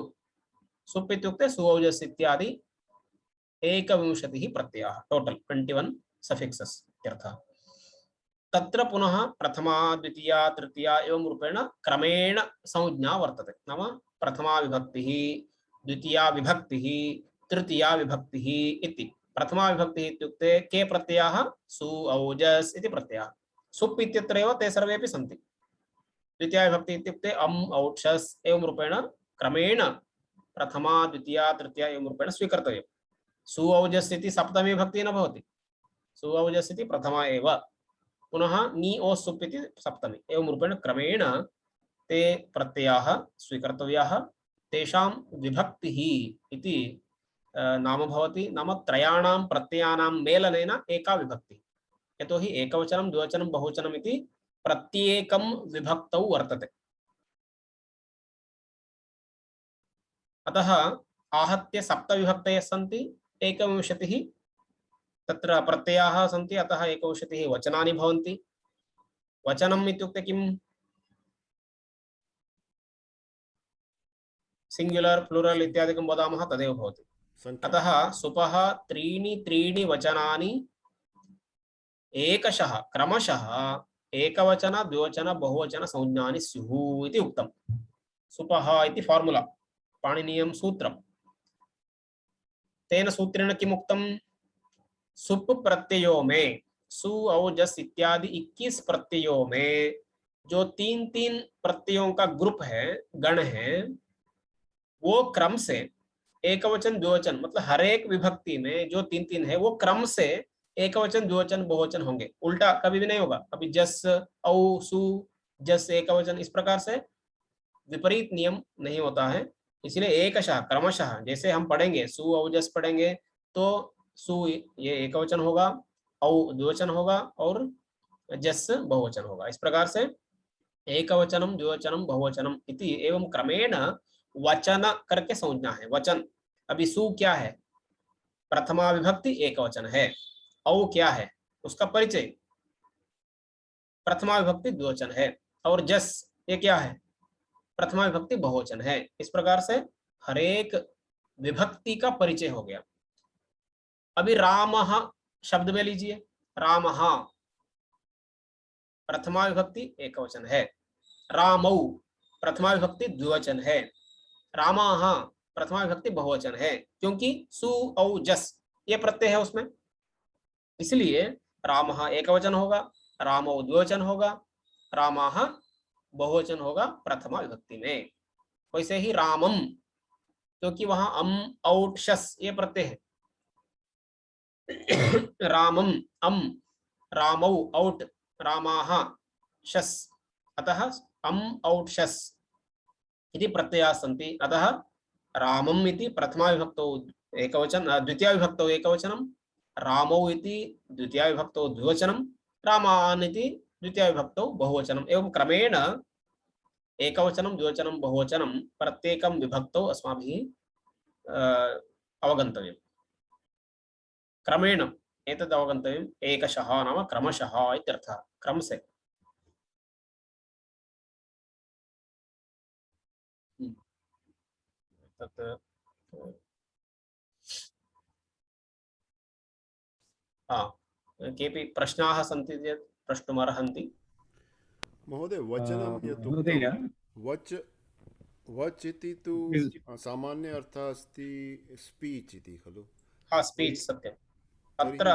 सुप् इत्युक्ते सुऔजस् इत्यादि 21 प्रत्ययाः, टोटल 21 सफिक्सेस् इत्यर्थः। तत्र पुनः प्रथमा द्वितीया तृतीया एवं रूपेण क्रमेण संज्ञा वर्तते। नाम प्रथमा विभक्तिः, द्वितीया विभक्तिः, तृतीया विभक्तिः इति। प्रथमा विभक्तिः इत्युक्ते के प्रत्ययाः? सु औजस् इति प्रत्ययाः। सुप् इत्यत्र एव ते सर्वेपि सन्ति। द्वितीया विभक्ति इत्युक्ते अम् औषस्, एवं रूपेण क्रमेण प्रथमा द्वितीया तृतीया एवं रूपेण स्वीकर्तव्यम्। सु औजस् इति सप्तमी विभक्ति न भवति, सु औजस् इति प्रथमा एव, पुनः नि ओ सुप् इति सप्तमी, एवं रूपेण क्रमेण ते प्रत्ययाः स्वीकर्तव्याः। तेषां विभक्तिः इति नाम भवति। नाम त्रयाणां प्रत्ययानां मेलनेन एका विभक्तिः। यतोहि एकवचनं द्विवचनं बहुवचनम् इति प्रत्येकं विभक्तौ वर्तते। अतः आहत्य 7 विभक्तयः सन्ति, 21 तत्र प्रत्ययाः सन्ति। अतः 21 वचनानि भवन्ति। वचनम् इत्युक्ते किम्? सिंग्युलर प्लूरल इत्यादिकं वदामः तदेव भवति। अतः सुपः त्रीणि वचनानि एकशः क्रमशः एकवचन द्विवचन बहुवचन संज्ञानि स्युः इति उक्तम्। सुपः इति फार्मुला, पाणिनीयं सूत्रम्। तेन सूत्रेण किम् उक्तम्? सुप प्रत्ययों में सु औ जस् इत्यादि 21 प्रत्ययों में जो 3-3 प्रत्ययों का ग्रुप है, गण है, वो क्रम से एकवचन द्विवचन, मतलब हर एक विभक्ति में जो 3-3 है वो क्रम से एकवचन द्विवचन बहुवचन होंगे। उल्टा कभी भी नहीं होगा। अभी जस औ सु जस एकवचन, इस प्रकार से विपरीत नियम नहीं होता है। इसलिए एकशः क्रमशः जैसे हम पढ़ेंगे सु औजस पढ़ेंगे तो सु ये एकवचन होगा, औ द्विवचन होगा और जस बहुवचन होगा। इस प्रकार से एकवचनम द्विवचनम बहुवचनम इति एवं क्रमेण वचन करके समझना है। वचन अभी सु क्या है, प्रथमा विभक्ति एकवचन है। औ क्या है, उसका परिचय प्रथमा विभक्ति द्विवचन है। और जस ये क्या है, प्रथमा विभक्ति बहुवचन है। इस प्रकार से हरेक विभक्ति का परिचय हो गया। अभी रामः शब्द में लीजिए, रामः प्रथमा विभक्ति एकवचन है, रामौ प्रथमा विभक्ति द्विवचन है, रामाः प्रथमा विभक्ति बहुवचन है, क्योंकि सु औ जस ये प्रत्यय है उसमें। इसलिए रामः एकवचन होगा, रामौ द्विवचन होगा, रामाः बहुवचन होगा प्रथमा विभक्ति में। वैसे ही रामम, क्योंकि वहां औट शस ये प्रत्यय है। रामम अम, रामौ औट, रामाः शस, अतः औट शस इति प्रत्ययाः सन्ति। अतः रामम इति प्रथमा विभक्तौ एकवचन, द्वितीया विभक्तौ एकवचनम, रामौ इति द्वितीया विभक्तौ द्विवचनम, रामान् इति द्वितीया विभक्तौ बहुवचनम। एवं क्रमेण एकवचनम द्विवचनम बहुवचनम प्रत्येकं विभक्तौ अस्माभिः अवगन्तव्यम्। क्रमेण एतद् अवगन्तव्यम्। एकशः नाम क्रमशः इत्यर्थः, क्रम से। तत् केऽपि प्रश्नाः सन्ति चेत् प्रष्टुमर्हन्ति। महोदय वचनं महोदय, वच वच इति तु सामान्य अर्थः अस्ति स्पीच् इति खलु? स्पीच् सत्यम्। अत्र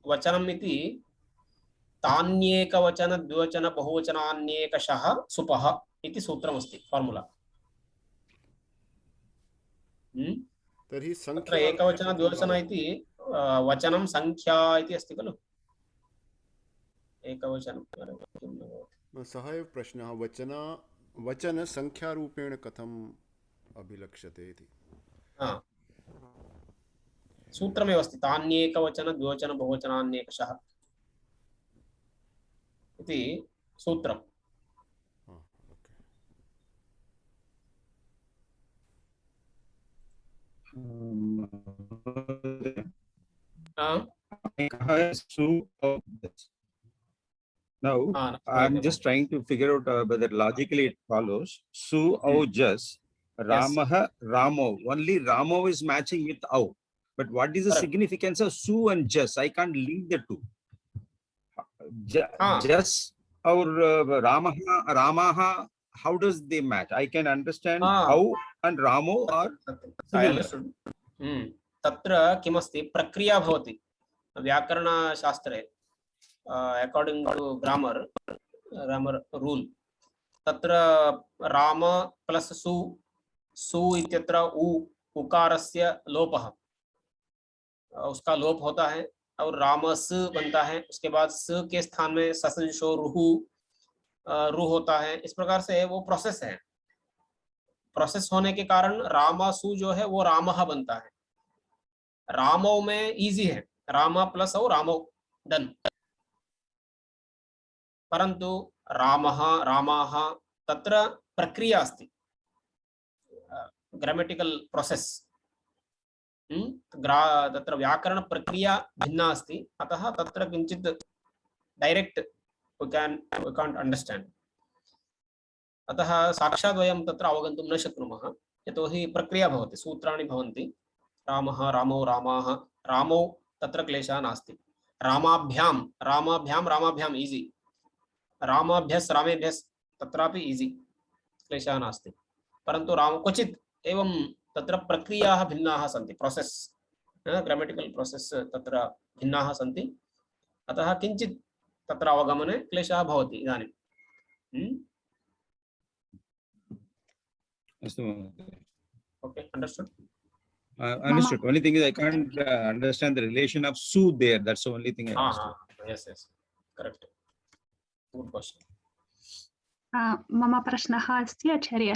वचनम् इति तान्येकवचन द्विवचन बहुवचनान्येकशः सुपः इति सूत्रमस्ति, फार्मुला। तर्हि अत्र एकवचन द्विवचन इति वचनं संख्या इति अस्ति खलु, एकवचनं। सः एव प्रश्नः, वचन संख्यारूपेण कथम् अभिलक्ष्यते इति। सूत्रमेव अस्ति, तान्येकवचन द्विवचन बहुवचनान्येकशः इति सूत्रम्। Now, I'm just trying to figure out whether logically it follows. Su au jas, Ramah, Ramo. Only Ramo is matching with au. But what is the significance of su and jas? I can't link the two. Jas or Ramaha, how does they match? I can understand au and Ramo are similar. तत्र किमस्ति, प्रक्रिया भवति व्याकरणशास्त्रे, according to grammar rule. तत्र Ram plus सु इत्यत्र उकारस्य लोपः, उसका लोप होता है और रामस बनता है। उसके बाद स के स्थान में ससजो रू होता है। इस प्रकार से वो प्रोसेस है। प्रोसेस होने के कारण रामासु जो है वो रामः बनता है। रामो में इजी है, रामा प्लस और रामो डन। परंतु रामः रामाः तत्र प्रक्रिया अस्ति, ग्रामेटिकल प्रोसेस। तत्र व्याकरण प्रक्रिया भिन्ना अस्ति। अतः तत्र किंचित डायरेक्ट वी कांट अंडरस्टैंड। अतः साक्षात् वयं तत्र अवगन्तुं न शक्नुमः, यतोहि प्रक्रिया भवति, सूत्राणि भवन्ति। रामः रामौ रामाः, रामौ तत्र क्लेशः नास्ति। रामाभ्यां रामाभ्याम इजी, रामाभ्यस् रामेभ्यस् तत्रापि इजी, क्लेशः नास्ति। परन्तु राम क्वचित् एवं तत्र प्रक्रियाः भिन्नाः सन्ति, प्रोसेस ग्रामेटिकल प्रोसेस तत्र भिन्नाः सन्ति। अतः किंचित् तत्र अवगमने क्लेशः भवति इदानीं। Okay, understood. Understood. Only thing is I can't understand the relation of su there. That's the only thing I understood. Yes, correct. Good question. मम प्रश्नः अस्ति आचार्य,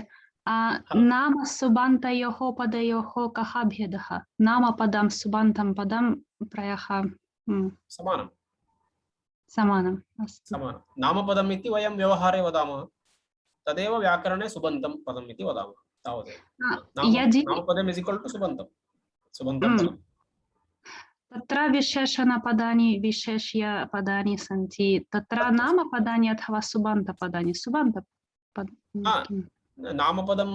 नाम सुबन्तयोः पदयोः कः भेदः? नामपदं सुबन्तं पदं प्रायः समानं समानम् अस्ति। समानं नामपदम् इति वयं व्यवहारे वदामः तदेव व्याकरणे सुबन्तं पदम् इति वदामः तावदेव यदि नामपदम् इस् इक्वल् टु सुबन्तं पदम् तत्र विशेषणपदानि विशेष्यपदानि सन्ति तत्र नामपदानि अथवा सुबन्तपदानि नामपदं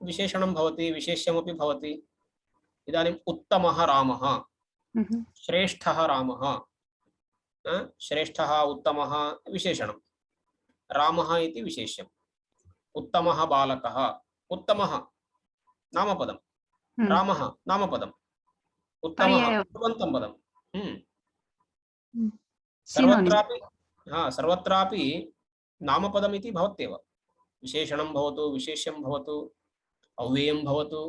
विशेषणं भवति विशेष्यमपि भवति इदानीम् उत्तमः रामः श्रेष्ठः रामः श्रेष्ठः उत्तमः विशेषणं रामः इति विशेष्यम् उत्तमः बालकः उत्तमः नामपदं रामः नामपदम् उत्तमः सुबन्तं पदम् सर्वत्रापि नामपदम् इति भवत्येव विशेषणं भवतु विशेष्यं भवतु अव्ययं भवतु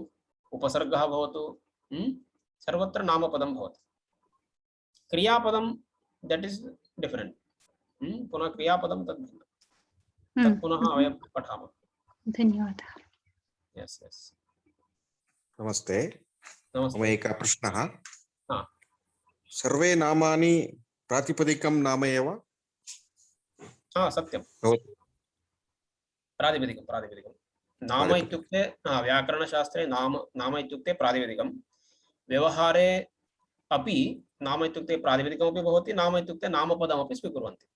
उपसर्गः भवतु सर्वत्र नामपदं भवति क्रियापदं दट् इस् डिफरेंट पुनः क्रियापदं तद् पुनः वयं पठामः धन्यवादः यस् यस् नमस्ते नमस्ते मम एकः प्रश्नः सर्वे नामानि प्रातिपदिकं नाम एव सत्यं प्रातिपदिकं नाम इत्युक्ते व्याकरणशास्त्रे नाम इत्युक्ते प्रातिपदिकं व्यवहारे अपि नाम इत्युक्ते प्रातिपदिकमपि भवति नाम इत्युक्ते नामपदमपि स्वीकुर्वन्ति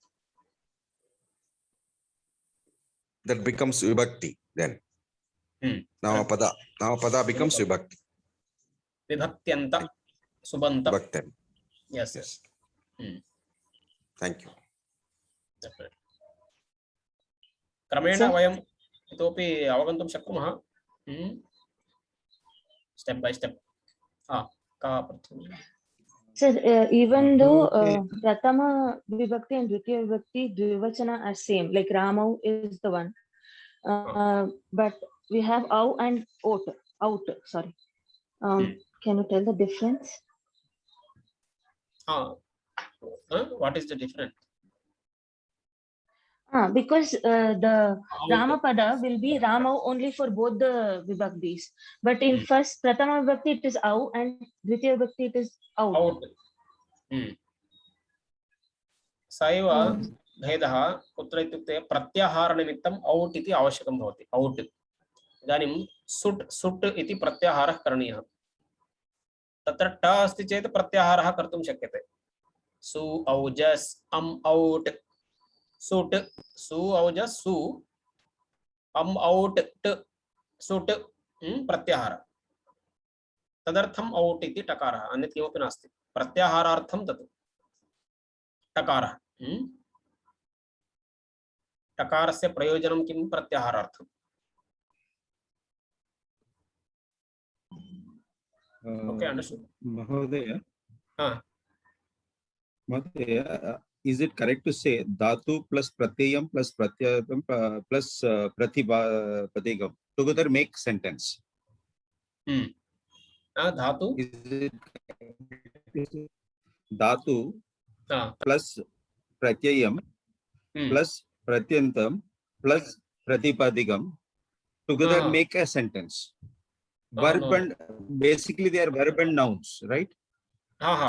that becomes vibhakti then namapada becomes vibhakti विभक्त्यन्त सुबन्त yes thank you क्रमेण वयम् इतोपि अवगन्तुं शक्नुमः step by step Sir, even though Pratama Vibhakti and Dvitiya Vibhakti Dvivachana are same, like Ramau is the one, but we have Au and Out, sorry. Can you tell the difference? What is the difference? Because the Ramapada will be Ramau only for both the Vibhaktis. But in first Pratama Vibhakti it is Au and Dvitiya Vibhakti it is Out. सैव भेदः कुत्र इत्युक्ते प्रत्याहारनिमित्तम् out इति आवश्यकं भवति out इदानीं सुट् इति प्रत्याहारः करणीयः तत्र ट अस्ति चेत् प्रत्याहारः कर्तुं शक्यते सु औजस् अम् औट् सुट् सु औजस् सु अम् औट् ट सुट् प्रत्याहार तदर्थम् औट् इति टकारः अन्यत् किमपि नास्ति प्रत्याहारार्थं तत् टकारः टकारस्य प्रयोजनं किं प्रत्याहारार्थम् ओके अंडरस्टूड महोदय is it correct to say dhatu plus pratyayam plus pratyayam plus pratipadikam together make sentence dhatu is it dhatu plus pratyayam plus pratyantam plus pratipadikam together make a sentence verb no. and basically they are verb and nouns, right?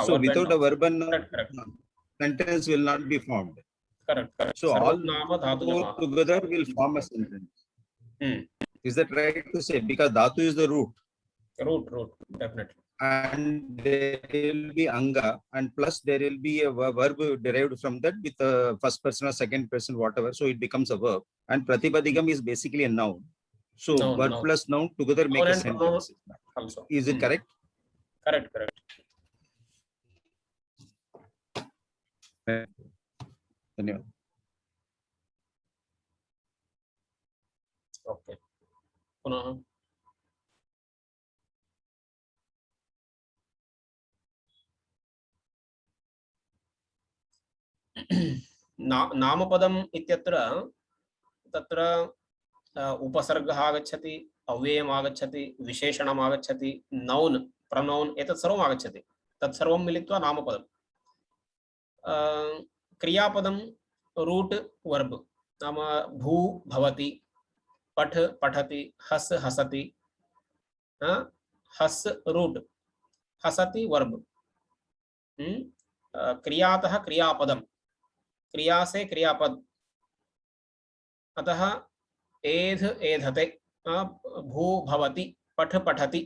So without a verb and noun, sentence will not be formed. Correct. So all four together will form a sentence. Is that right to say? Because dhatu is the root. Root, definitely. And there will be anga, and plus there will be a verb derived from that with a first person or second person, whatever. So it becomes a verb. And pratipadikam is basically a noun. So verb plus noun together make a sentence. Also. Is it correct? Correct. धन्यवाद. Okay पुनः नामपदम् इत्यत्र तत्र उपसर्गः आगच्छति अव्ययम् आगच्छति विशेषणम् आगच्छति noun प्रनौन् एतत् सर्वम् आगच्छति तत् सर्वं मिलित्वा नामपदम् क्रियापदं रूट वर्ब नाम भू भवति पठ पठति, हस हसति, हस रूट, हसति वर्ब, क्रियातः क्रियापदम, क्रिया से क्रियापद, अतः एध एधते, भू भवति, पठ पठति,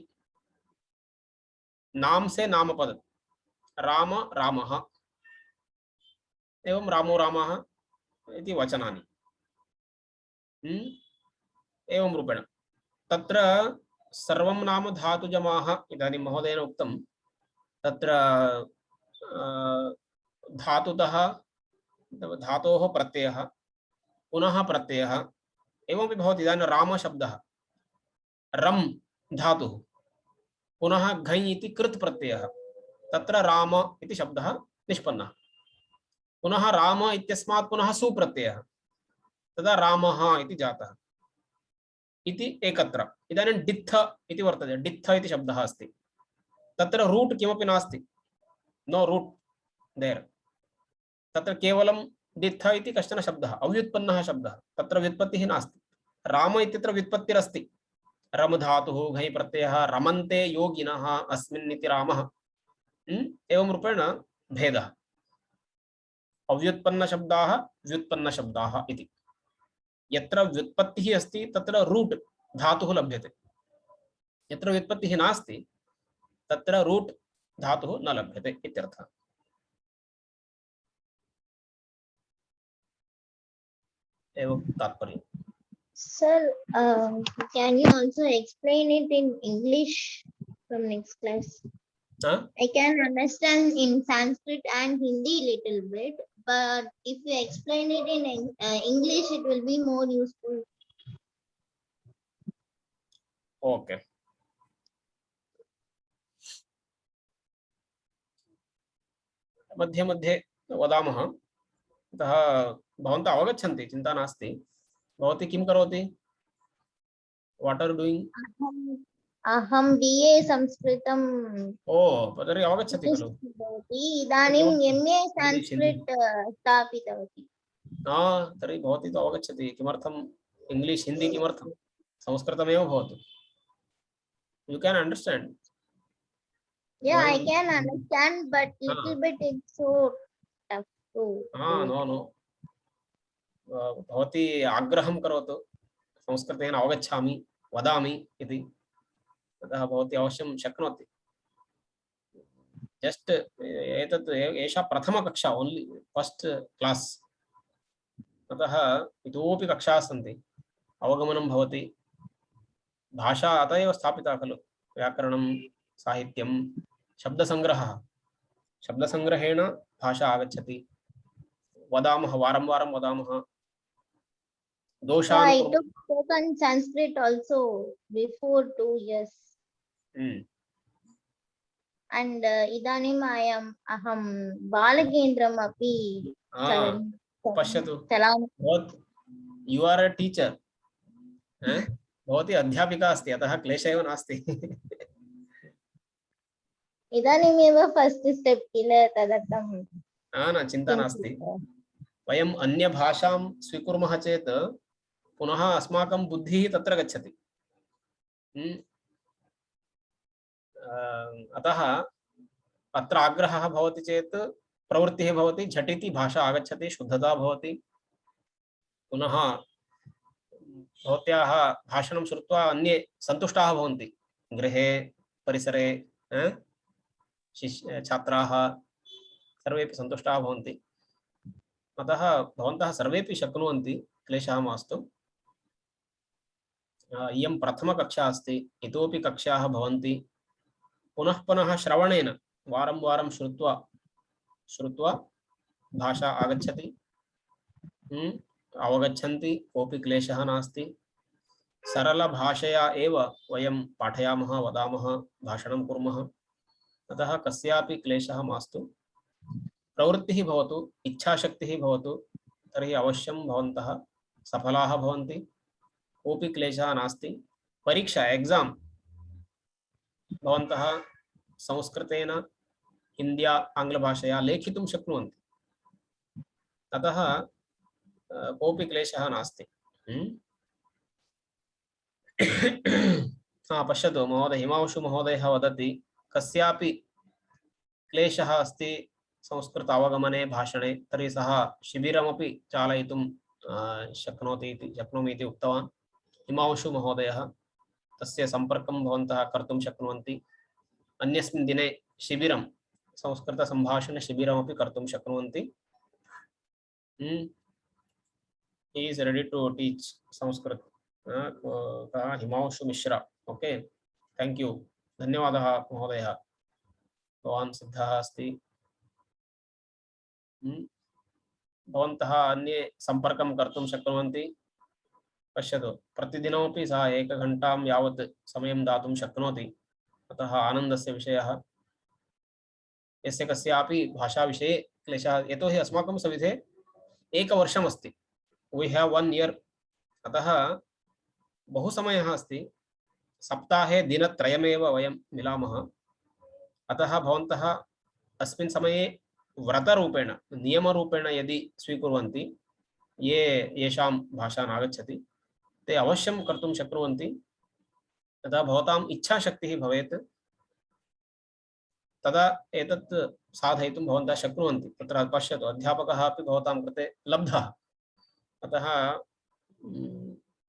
नाम से नामपद, राम रामः, एवं रामो रामः इति वचनानि। एवं रूपेण तत्र सर्वं नाम धातुजमाः। इदानीं महोदयेन उक्तं तत्र धातुतः धातोः प्रत्ययः पुनः प्रत्ययः एवमपि भवति। इदानीं रामशब्दः रम धातुः पुनः घञ् इति कृत् प्रत्ययः, तत्र राम इति शब्दः निष्पन्नः। पुनः राम इत्यस्मात् पुनः सु प्रत्ययः, तदा रामः इति जातः इति एकत्र। इदानीं डित्थ इति वर्तते, डित्थ इति शब्दः अस्ति, तत्र रूट् किमपि नास्ति, नो रूट् देयर, तत्र केवलं डित्थ इति कश्चन शब्दः, अव्युत्पन्नः शब्दः, तत्र व्युत्पत्तिः नास्ति। राम इत्यत्र व्युत्पत्तिरस्ति, रम धातुः घञ् प्रत्ययः, रमन्ते योगिनः अस्मिन् इति रामः। एवं रूपेण भेदः, अव्युत्पन्नशब्दाः व्युत्पन्नशब्दाः इति। यत्र व्युत्पत्तिः अस्ति तत्र रूट् धातुः लभ्यते, यत्र व्युत्पत्तिः नास्ति तत्र रूट् धातुः न लभ्यते इत्यर्थः। एवं तात्पर्यम्। Sir, can you also explain it in English from next class? I can understand in Sanskrit and Hindi little bit, but if you explain it in English, it will be more useful. Okay. मध्ये मध्ये वदामः, अतः भवन्तः अवगच्छन्ति, चिन्ता नास्ति। भवती किं करोति? What are you doing? अहं BA संस्कृतं। ओ, तर्हि अवगच्छति खलु? इदानीं MA संस्कृत स्थापितवती। तर्हि भवती तु अवगच्छति किमर्थम् इंग्लिश हिंदी किमर्थं, संस्कृतमेव भवतु। You can understand. Yeah, I can understand, but little bit it's so tough to. No. भवती आग्रहं करोतु, संस्कृतेन अवगच्छामि, वदामि इति, ततः भवती अवश्यं शक्नोति। जस्ट एतत् एषा प्रथमकक्षा, ओन्ली फर्स्ट क्लास, अतः इतोपि कक्षाः सन्ति, अवगमनं भवति। भाषा अतः एव स्थापिता खलु, व्याकरणं, साहित्यं, शब्दसंग्रहः, शब्दसंग्रहेण भाषा आगच्छति। वदामः, वारं वारं वदामः, दोषान्। I took spoken Sanskrit also before 2 years. And इदानीम् अहं बालकेन्द्रम् अपि पश्यतु, you are a teacher, भवती अध्यापिका अस्ति, अतः क्लेशः एव नास्ति। इदानीमेव फर्स्ट स्टेप किल, तदर्थं न चिन्ता नास्ति। वयम् अन्यभाषां स्वीकुर्मः चेत् पुनः अस्माकं बुद्धिः तत्र गच्छति। अतः अत्र आग्रहः भवति चेत् प्रवृत्तिः भवति, झटिति भाषा आगच्छति, शुद्धता भवति। पुनः भवत्याः भाषणं श्रुत्वा अन्ये सन्तुष्टाः भवन्ति, गृहे परिसरे छात्राः सर्वेपि सन्तुष्टाः भवन्ति। अतः भवन्तः सर्वेपि शक्नुवन्ति, क्लेशः मास्तु। इयं प्रथमकक्षा अस्ति, इतोपि कक्षाः भवन्ति। पुनः पुनः श्रवणेन वारं वारं श्रुत्वा भाषा आगच्छति, अवगच्छन्ति, कोऽपि क्लेशः नास्ति। सरलभाषया एव वयं पाठयामः, वदामः, भाषणं कुर्मः, अतः कस्यापि क्लेशः मास्तु। प्रवृत्तिः भवतु, इच्छाशक्तिः भवतु, तर्हि अवश्यं भवन्तः सफलाः भवन्ति, कोऽपि क्लेशः नास्ति। परीक्षा, एग्जाम भवन्तः संस्कृतेन, हिन्द्या, आङ्ग्लभाषया लेखितुं शक्नुवन्ति, अतः कोऽपि क्लेशः नास्ति। पश्यतु महोदय, हिमांशु महोदयः वदति कस्यापि क्लेशः अस्ति संस्कृत अवगमने भाषणे तर्हि सः शिबिरमपि चालयितुं शक्नोमि इति उक्तवान् हिमांशु महोदयः। तस्य सम्पर्कं भवन्तः कर्तुं शक्नुवन्ति। अन्यस्मिन् दिने शिबिरं संस्कृतसम्भाषणशिबिरमपि कर्तुं शक्नुवन्ति। He is ready to teach Sanskrit. Himanshu Mishra. Okay, thank you, धन्यवादः महोदयः, भवान् सिद्धः अस्ति। भवन्तः अन्ये सम्पर्कं कर्तुं शक्नुवन्ति। पश्यतु, प्रतिदिनमपि सः 1 घण्टां यावत् समयं दातुं शक्नोति। अतः आनन्दस्य विषयः। यस्य कस्यापि भाषाविषये क्लेशः, यतोहि अस्माकं सविधे 1 वर्षम् अस्ति, वी हैव 1 year, अतः बहु समयः अस्ति। सप्ताहे दिनत्रयमेव वयं मिलामः। अतः भवन्तः अस्मिन् समये व्रतरूपेण नियमरूपेण यदि स्वीकुर्वन्ति, येषां भाषा नागच्छति ते अवश्यं कर्तुं शक्नुवन्ति। तदा भवताम् इच्छाशक्तिः भवेत्, तदा एतत् साधयितुं भवन्तः शक्नुवन्ति। तत्र पश्यतु, अध्यापकः अपि भवतां कृते लब्धः, अतः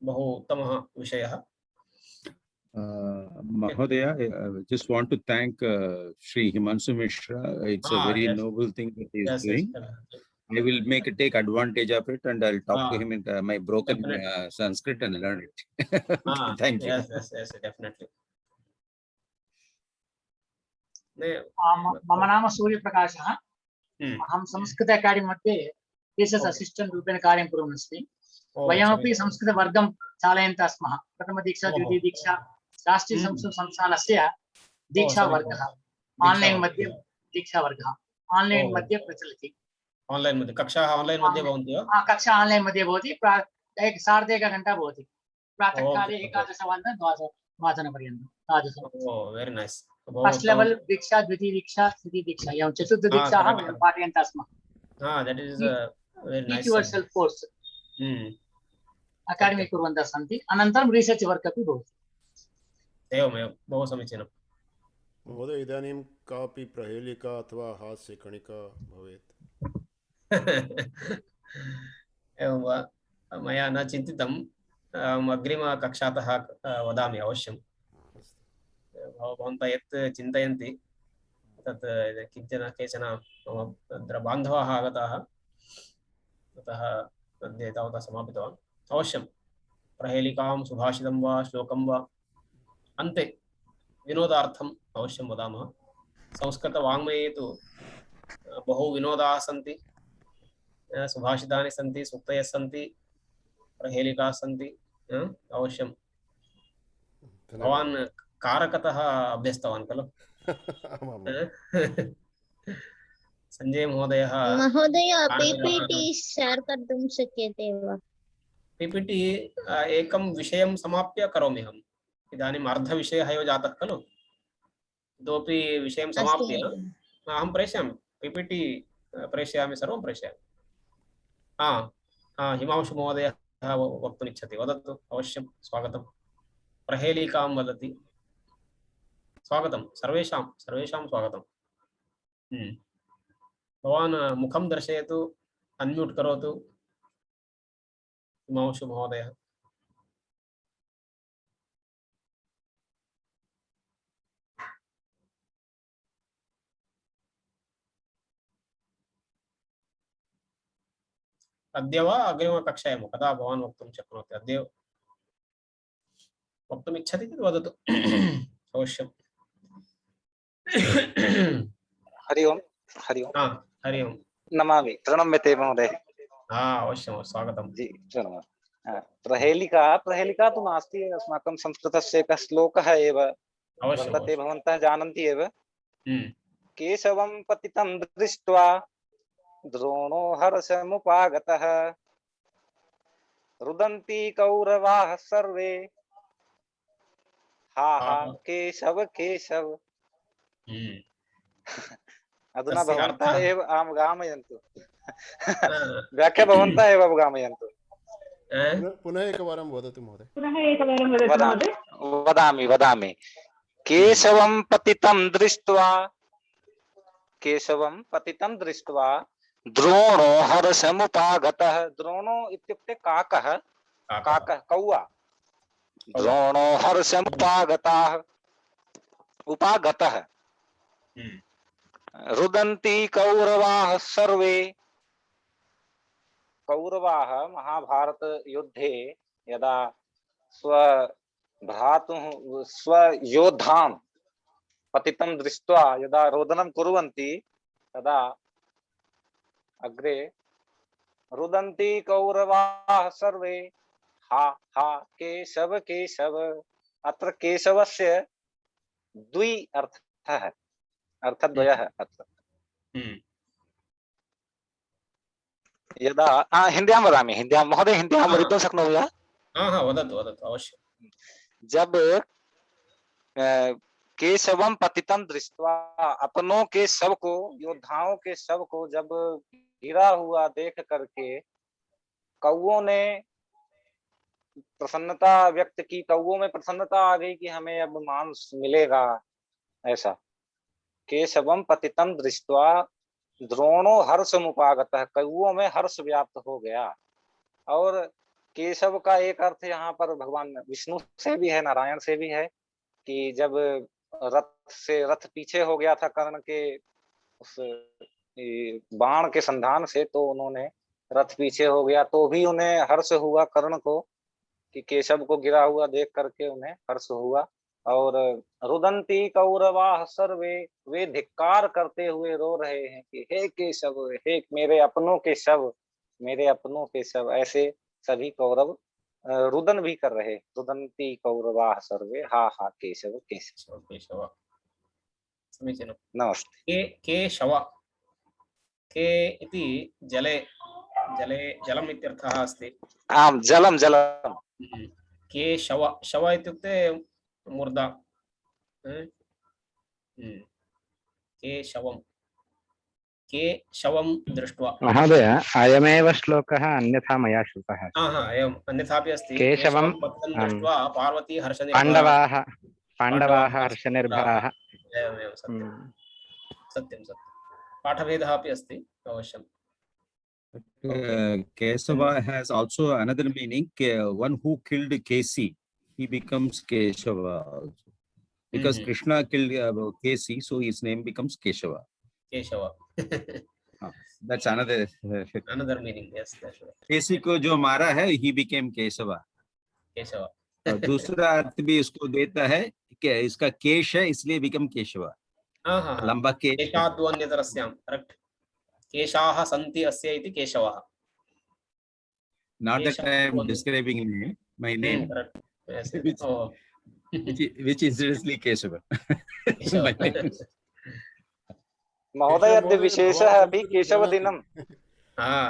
बहु उत्तमः विषयः। Mahodaya, I just want to thank Shri Himanshu Mishra. It's a very yes. noble thing that he is Yes, doing. yes. I will take advantage of it, and I'll talk to him in my broken Sanskrit and learn it. Thank you. Yes, definitely. मम नाम सूर्यप्रकाशः। अहं Sanskrit academy मध्ये research assistant रूपेण कार्यं कुर्वन् अस्मि। वयमपि संस्कृतवर्गं चालयन्तः स्मः। प्रथमदीक्षा, द्वितीयदीक्षा, राष्ट्रीय संस्कृत संस्थानस्य दीक्षावर्गः, ऑनलाइन मध्ये दीक्षावर्गः ऑनलाइन मध्ये प्रचलति। ऑनलाइन मध्ये कक्षाः ऑनलाइन मध्ये भवन्ति वा? कक्षा ऑनलाइन मध्ये भवति। 1.5 घण्टा भवति। प्रातःकाले 11:00 वादनपर्यन्तं तादृशं। Very nice. फर्स्ट लेवल दीक्षा, द्वितीय दीक्षा, तृतीय दीक्षा, एवं चतुर्थ दीक्षाः वयं पाठयन्तः स्मः। That is very nice. Universal course academy कुर्वन्तः सन्ति। अनन्तरं रिसर्च वर्क अपि भवति। एवमेव, बहु समीचीनं महोदय। इदानीं कापि प्रहेलिका अथवा हास्यकणिका भवेत्? एवं वा? मया न चिन्तितम्। अग्रिमकक्षातः वदामि अवश्यं। भवन्तः यत् चिन्तयन्ति तत् केचन मम तत्र बान्धवाः आगताः, अतः अद्य तावता समापितवान्। अवश्यं प्रहेलिकां, सुभाषितं वा, श्लोकं वा अन्ते विनोदार्थम् अवश्यं वदामः। संस्कृतवाङ्मये तु बहु विनोदाः सन्ति, सुभाषितानि सन्ति, सूक्तयः सन्ति, प्रहेलिकाः सन्ति। अवश्यं भवान् कारकतः अभ्यस्तवान् खलु? संजय महोदयः पीपीटी शेयर कर्तुं शक्यते वा? पीपीटी एकं विषयं समाप्य करोमि अहम्। इदानीम् अर्धविषयः एव जातः खलु, इतोपि विषयं समाप्य अहं प्रेषयामि। पीपीटी प्रेषयामि, सर्वं प्रेषयामि। हिमांशु महोदयः वक्तुम् इच्छति, वदतु। अवश्यं स्वागतं। प्रहेलिकां वदति। स्वागतं सर्वेषां स्वागतं। भवान् मुखं दर्शयतु, अनम्यूट करोतु। हिमांशु महोदयः। अद्य वा अग्रिमकक्षायां कदा भवान् वक्तुं शक्नोति? अद्य वक्तुम् इच्छति चेत् वदतु अवश्यं। हरि ओम। हरि ओम। हरि ओम। नमामि। प्रणम्यते महोदय। अवश्यं, स्वागतं जी। प्रणमामि। प्रहेलिका तु नास्ति, अस्माकं संस्कृतस्य एकः श्लोकः एव वर्तते, भवन्तः जानन्ति एव। केशवं पतितं दृष्ट्वा द्रोणो हर्षमुपागतः, रुदन्ति कौरवाः सर्वे, हा हा केशव केशव। अधुना भवन्तः एव गामयन्तु। व्याख्या भवन्तः एव गामयन्तु। पुनः एकवारं वदतु महोदय। पुनः एकवारं वदतु महोदय। वदामि वदामि केशवं पतितं दृष्ट्वा द्रोणो हर्षमुपागतः। द्रोणो इत्युक्ते काकः, काकः कौवा। द्रोणो उपागतः। रुदन्ति कौरवाः सर्वे। कौरवाः महाभारत युद्धे यदा स्वयोद्धां पतितं दृष्ट्वा यदा रोदनं कुर्वन्ति तदा अग्रे रुदन्ति कौरवाः सर्वे हा हा केशव केशव। अत्र केशवस्य द्वि अर्थः, अर्थद्वयः अत्र। यदा हिन्द्यां वदामि, हिन्द्यां महोदय, हिन्द्यां वदितुं शक्नोमि वा? वदतु वदतु अवश्यं। जब केशवं पतितं दृष्ट्वा, अपनों के शव को, योद्धाओं के शव को जब गिरा हुआ देख करके कौओं ने प्रसन्नता व्यक्त की, कौओं में प्रसन्नता आ गई कि हमें अब मांस मिलेगा। ऐसा केशवं पतितं दृष्ट्वा द्रोणो हर्षमुपागतः। कौओं में हर्ष व्याप्त हो गया। और केशव का एक अर्थ यहाँ पर भगवान विष्णु से भी है, नारायण से भी है, कि जब रथ पीछे हो गया था कर्ण के उस बाण के संधान से, तो उन्होंने रथ पीछे हो गया तो भी उन्हें हर्ष हुआ कर्ण को, कि केशव को गिरा हुआ देख करके उन्हें हर्ष हुआ। और रुदंती कौरवाः सर्वे, वे धिक्कार करते हुए रो रहे हैं कि हे केशव, हे मेरे अपनों के शव, मेरे अपनों के शव। ऐसे सभी कौरव रुदन भी कर रहे। रुदंती कौरवाः सर्वे हा हा केशव केशव केशव। समीचीनं। नमस्ते। केशव, के इति जले जलम् इत्यर्थः अस्ति। आम्, जलं जलम्। केशव, शव इत्युक्ते मूर्धा। केशवं दृष्ट्वा। महोदय, अयमेव श्लोकः अन्यथा मया श्रुतः। एवम् अन्यथापि अस्ति। केशवं दृष्ट्वा पार्वती हर्षनिर्भरा। पाण्डवाः हर्षनिर्भराः। एवमेव सत्यं सत्यं। पाठभेदः अपि अस्ति अवश्यं। Kesava has also another meaning. One who killed Kesi, he becomes Keshava also. Because Krishna killed Kesi, so his name becomes Keshava. Keshava. That's another meaning. Yes, that's right. Kesi को जो मारा है, he became Keshava. Keshava. दूसरा अर्थ भी इसको देता है कि इसका केश है, इसलिए become Keshava. लंबा केश। केशाद्वन्यतरस्यां, correct. केशाः सन्ति अस्य इति केशवः। Not that I am describing my name, which is seriously Keshava. महोदय, अद्य विशेषः अपि केशवदिनं।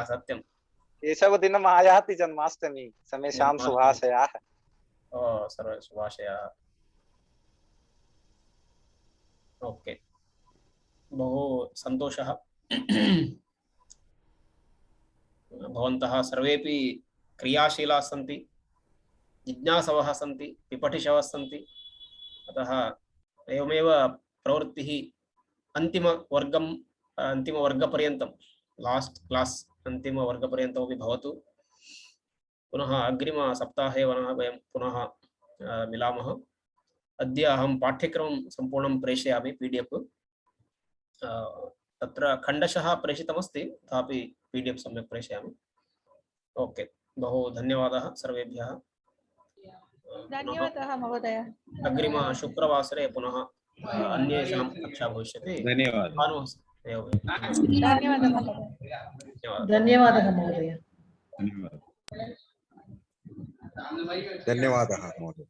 सत्यं। केशवदिनम् आयाति जन्माष्टमी। समेषां शुभाशयाः। सर्वे शुभाशयाः। ओके, बहु सन्तोषः। भवन्तः सर्वेपि क्रियाशीलाः सन्ति, जिज्ञासवः सन्ति, पिपठिषवः सन्ति। अतः एवमेव प्रवृत्तिः अन्तिमवर्गपर्यन्तं, लास्ट् क्लास् अन्तिमवर्गपर्यन्तमपि भवतु। पुनः अग्रिमसप्ताहे वयं पुनः मिलामः। अद्य अहं पाठ्यक्रमं सम्पूर्णं प्रेषयामि PDF। तत्र खण्डशः प्रेषितमस्ति, तथापि PDF सम्यक् प्रेषयामि। ओके, बहु धन्यवादः सर्वेभ्यः। धन्यवादः महोदय। अग्रिम शुक्रवासरे पुनः अन्येषां कक्षा भविष्यति। धन्यवादः। धन्यवादः महोदय। धन्यवादः महोदय।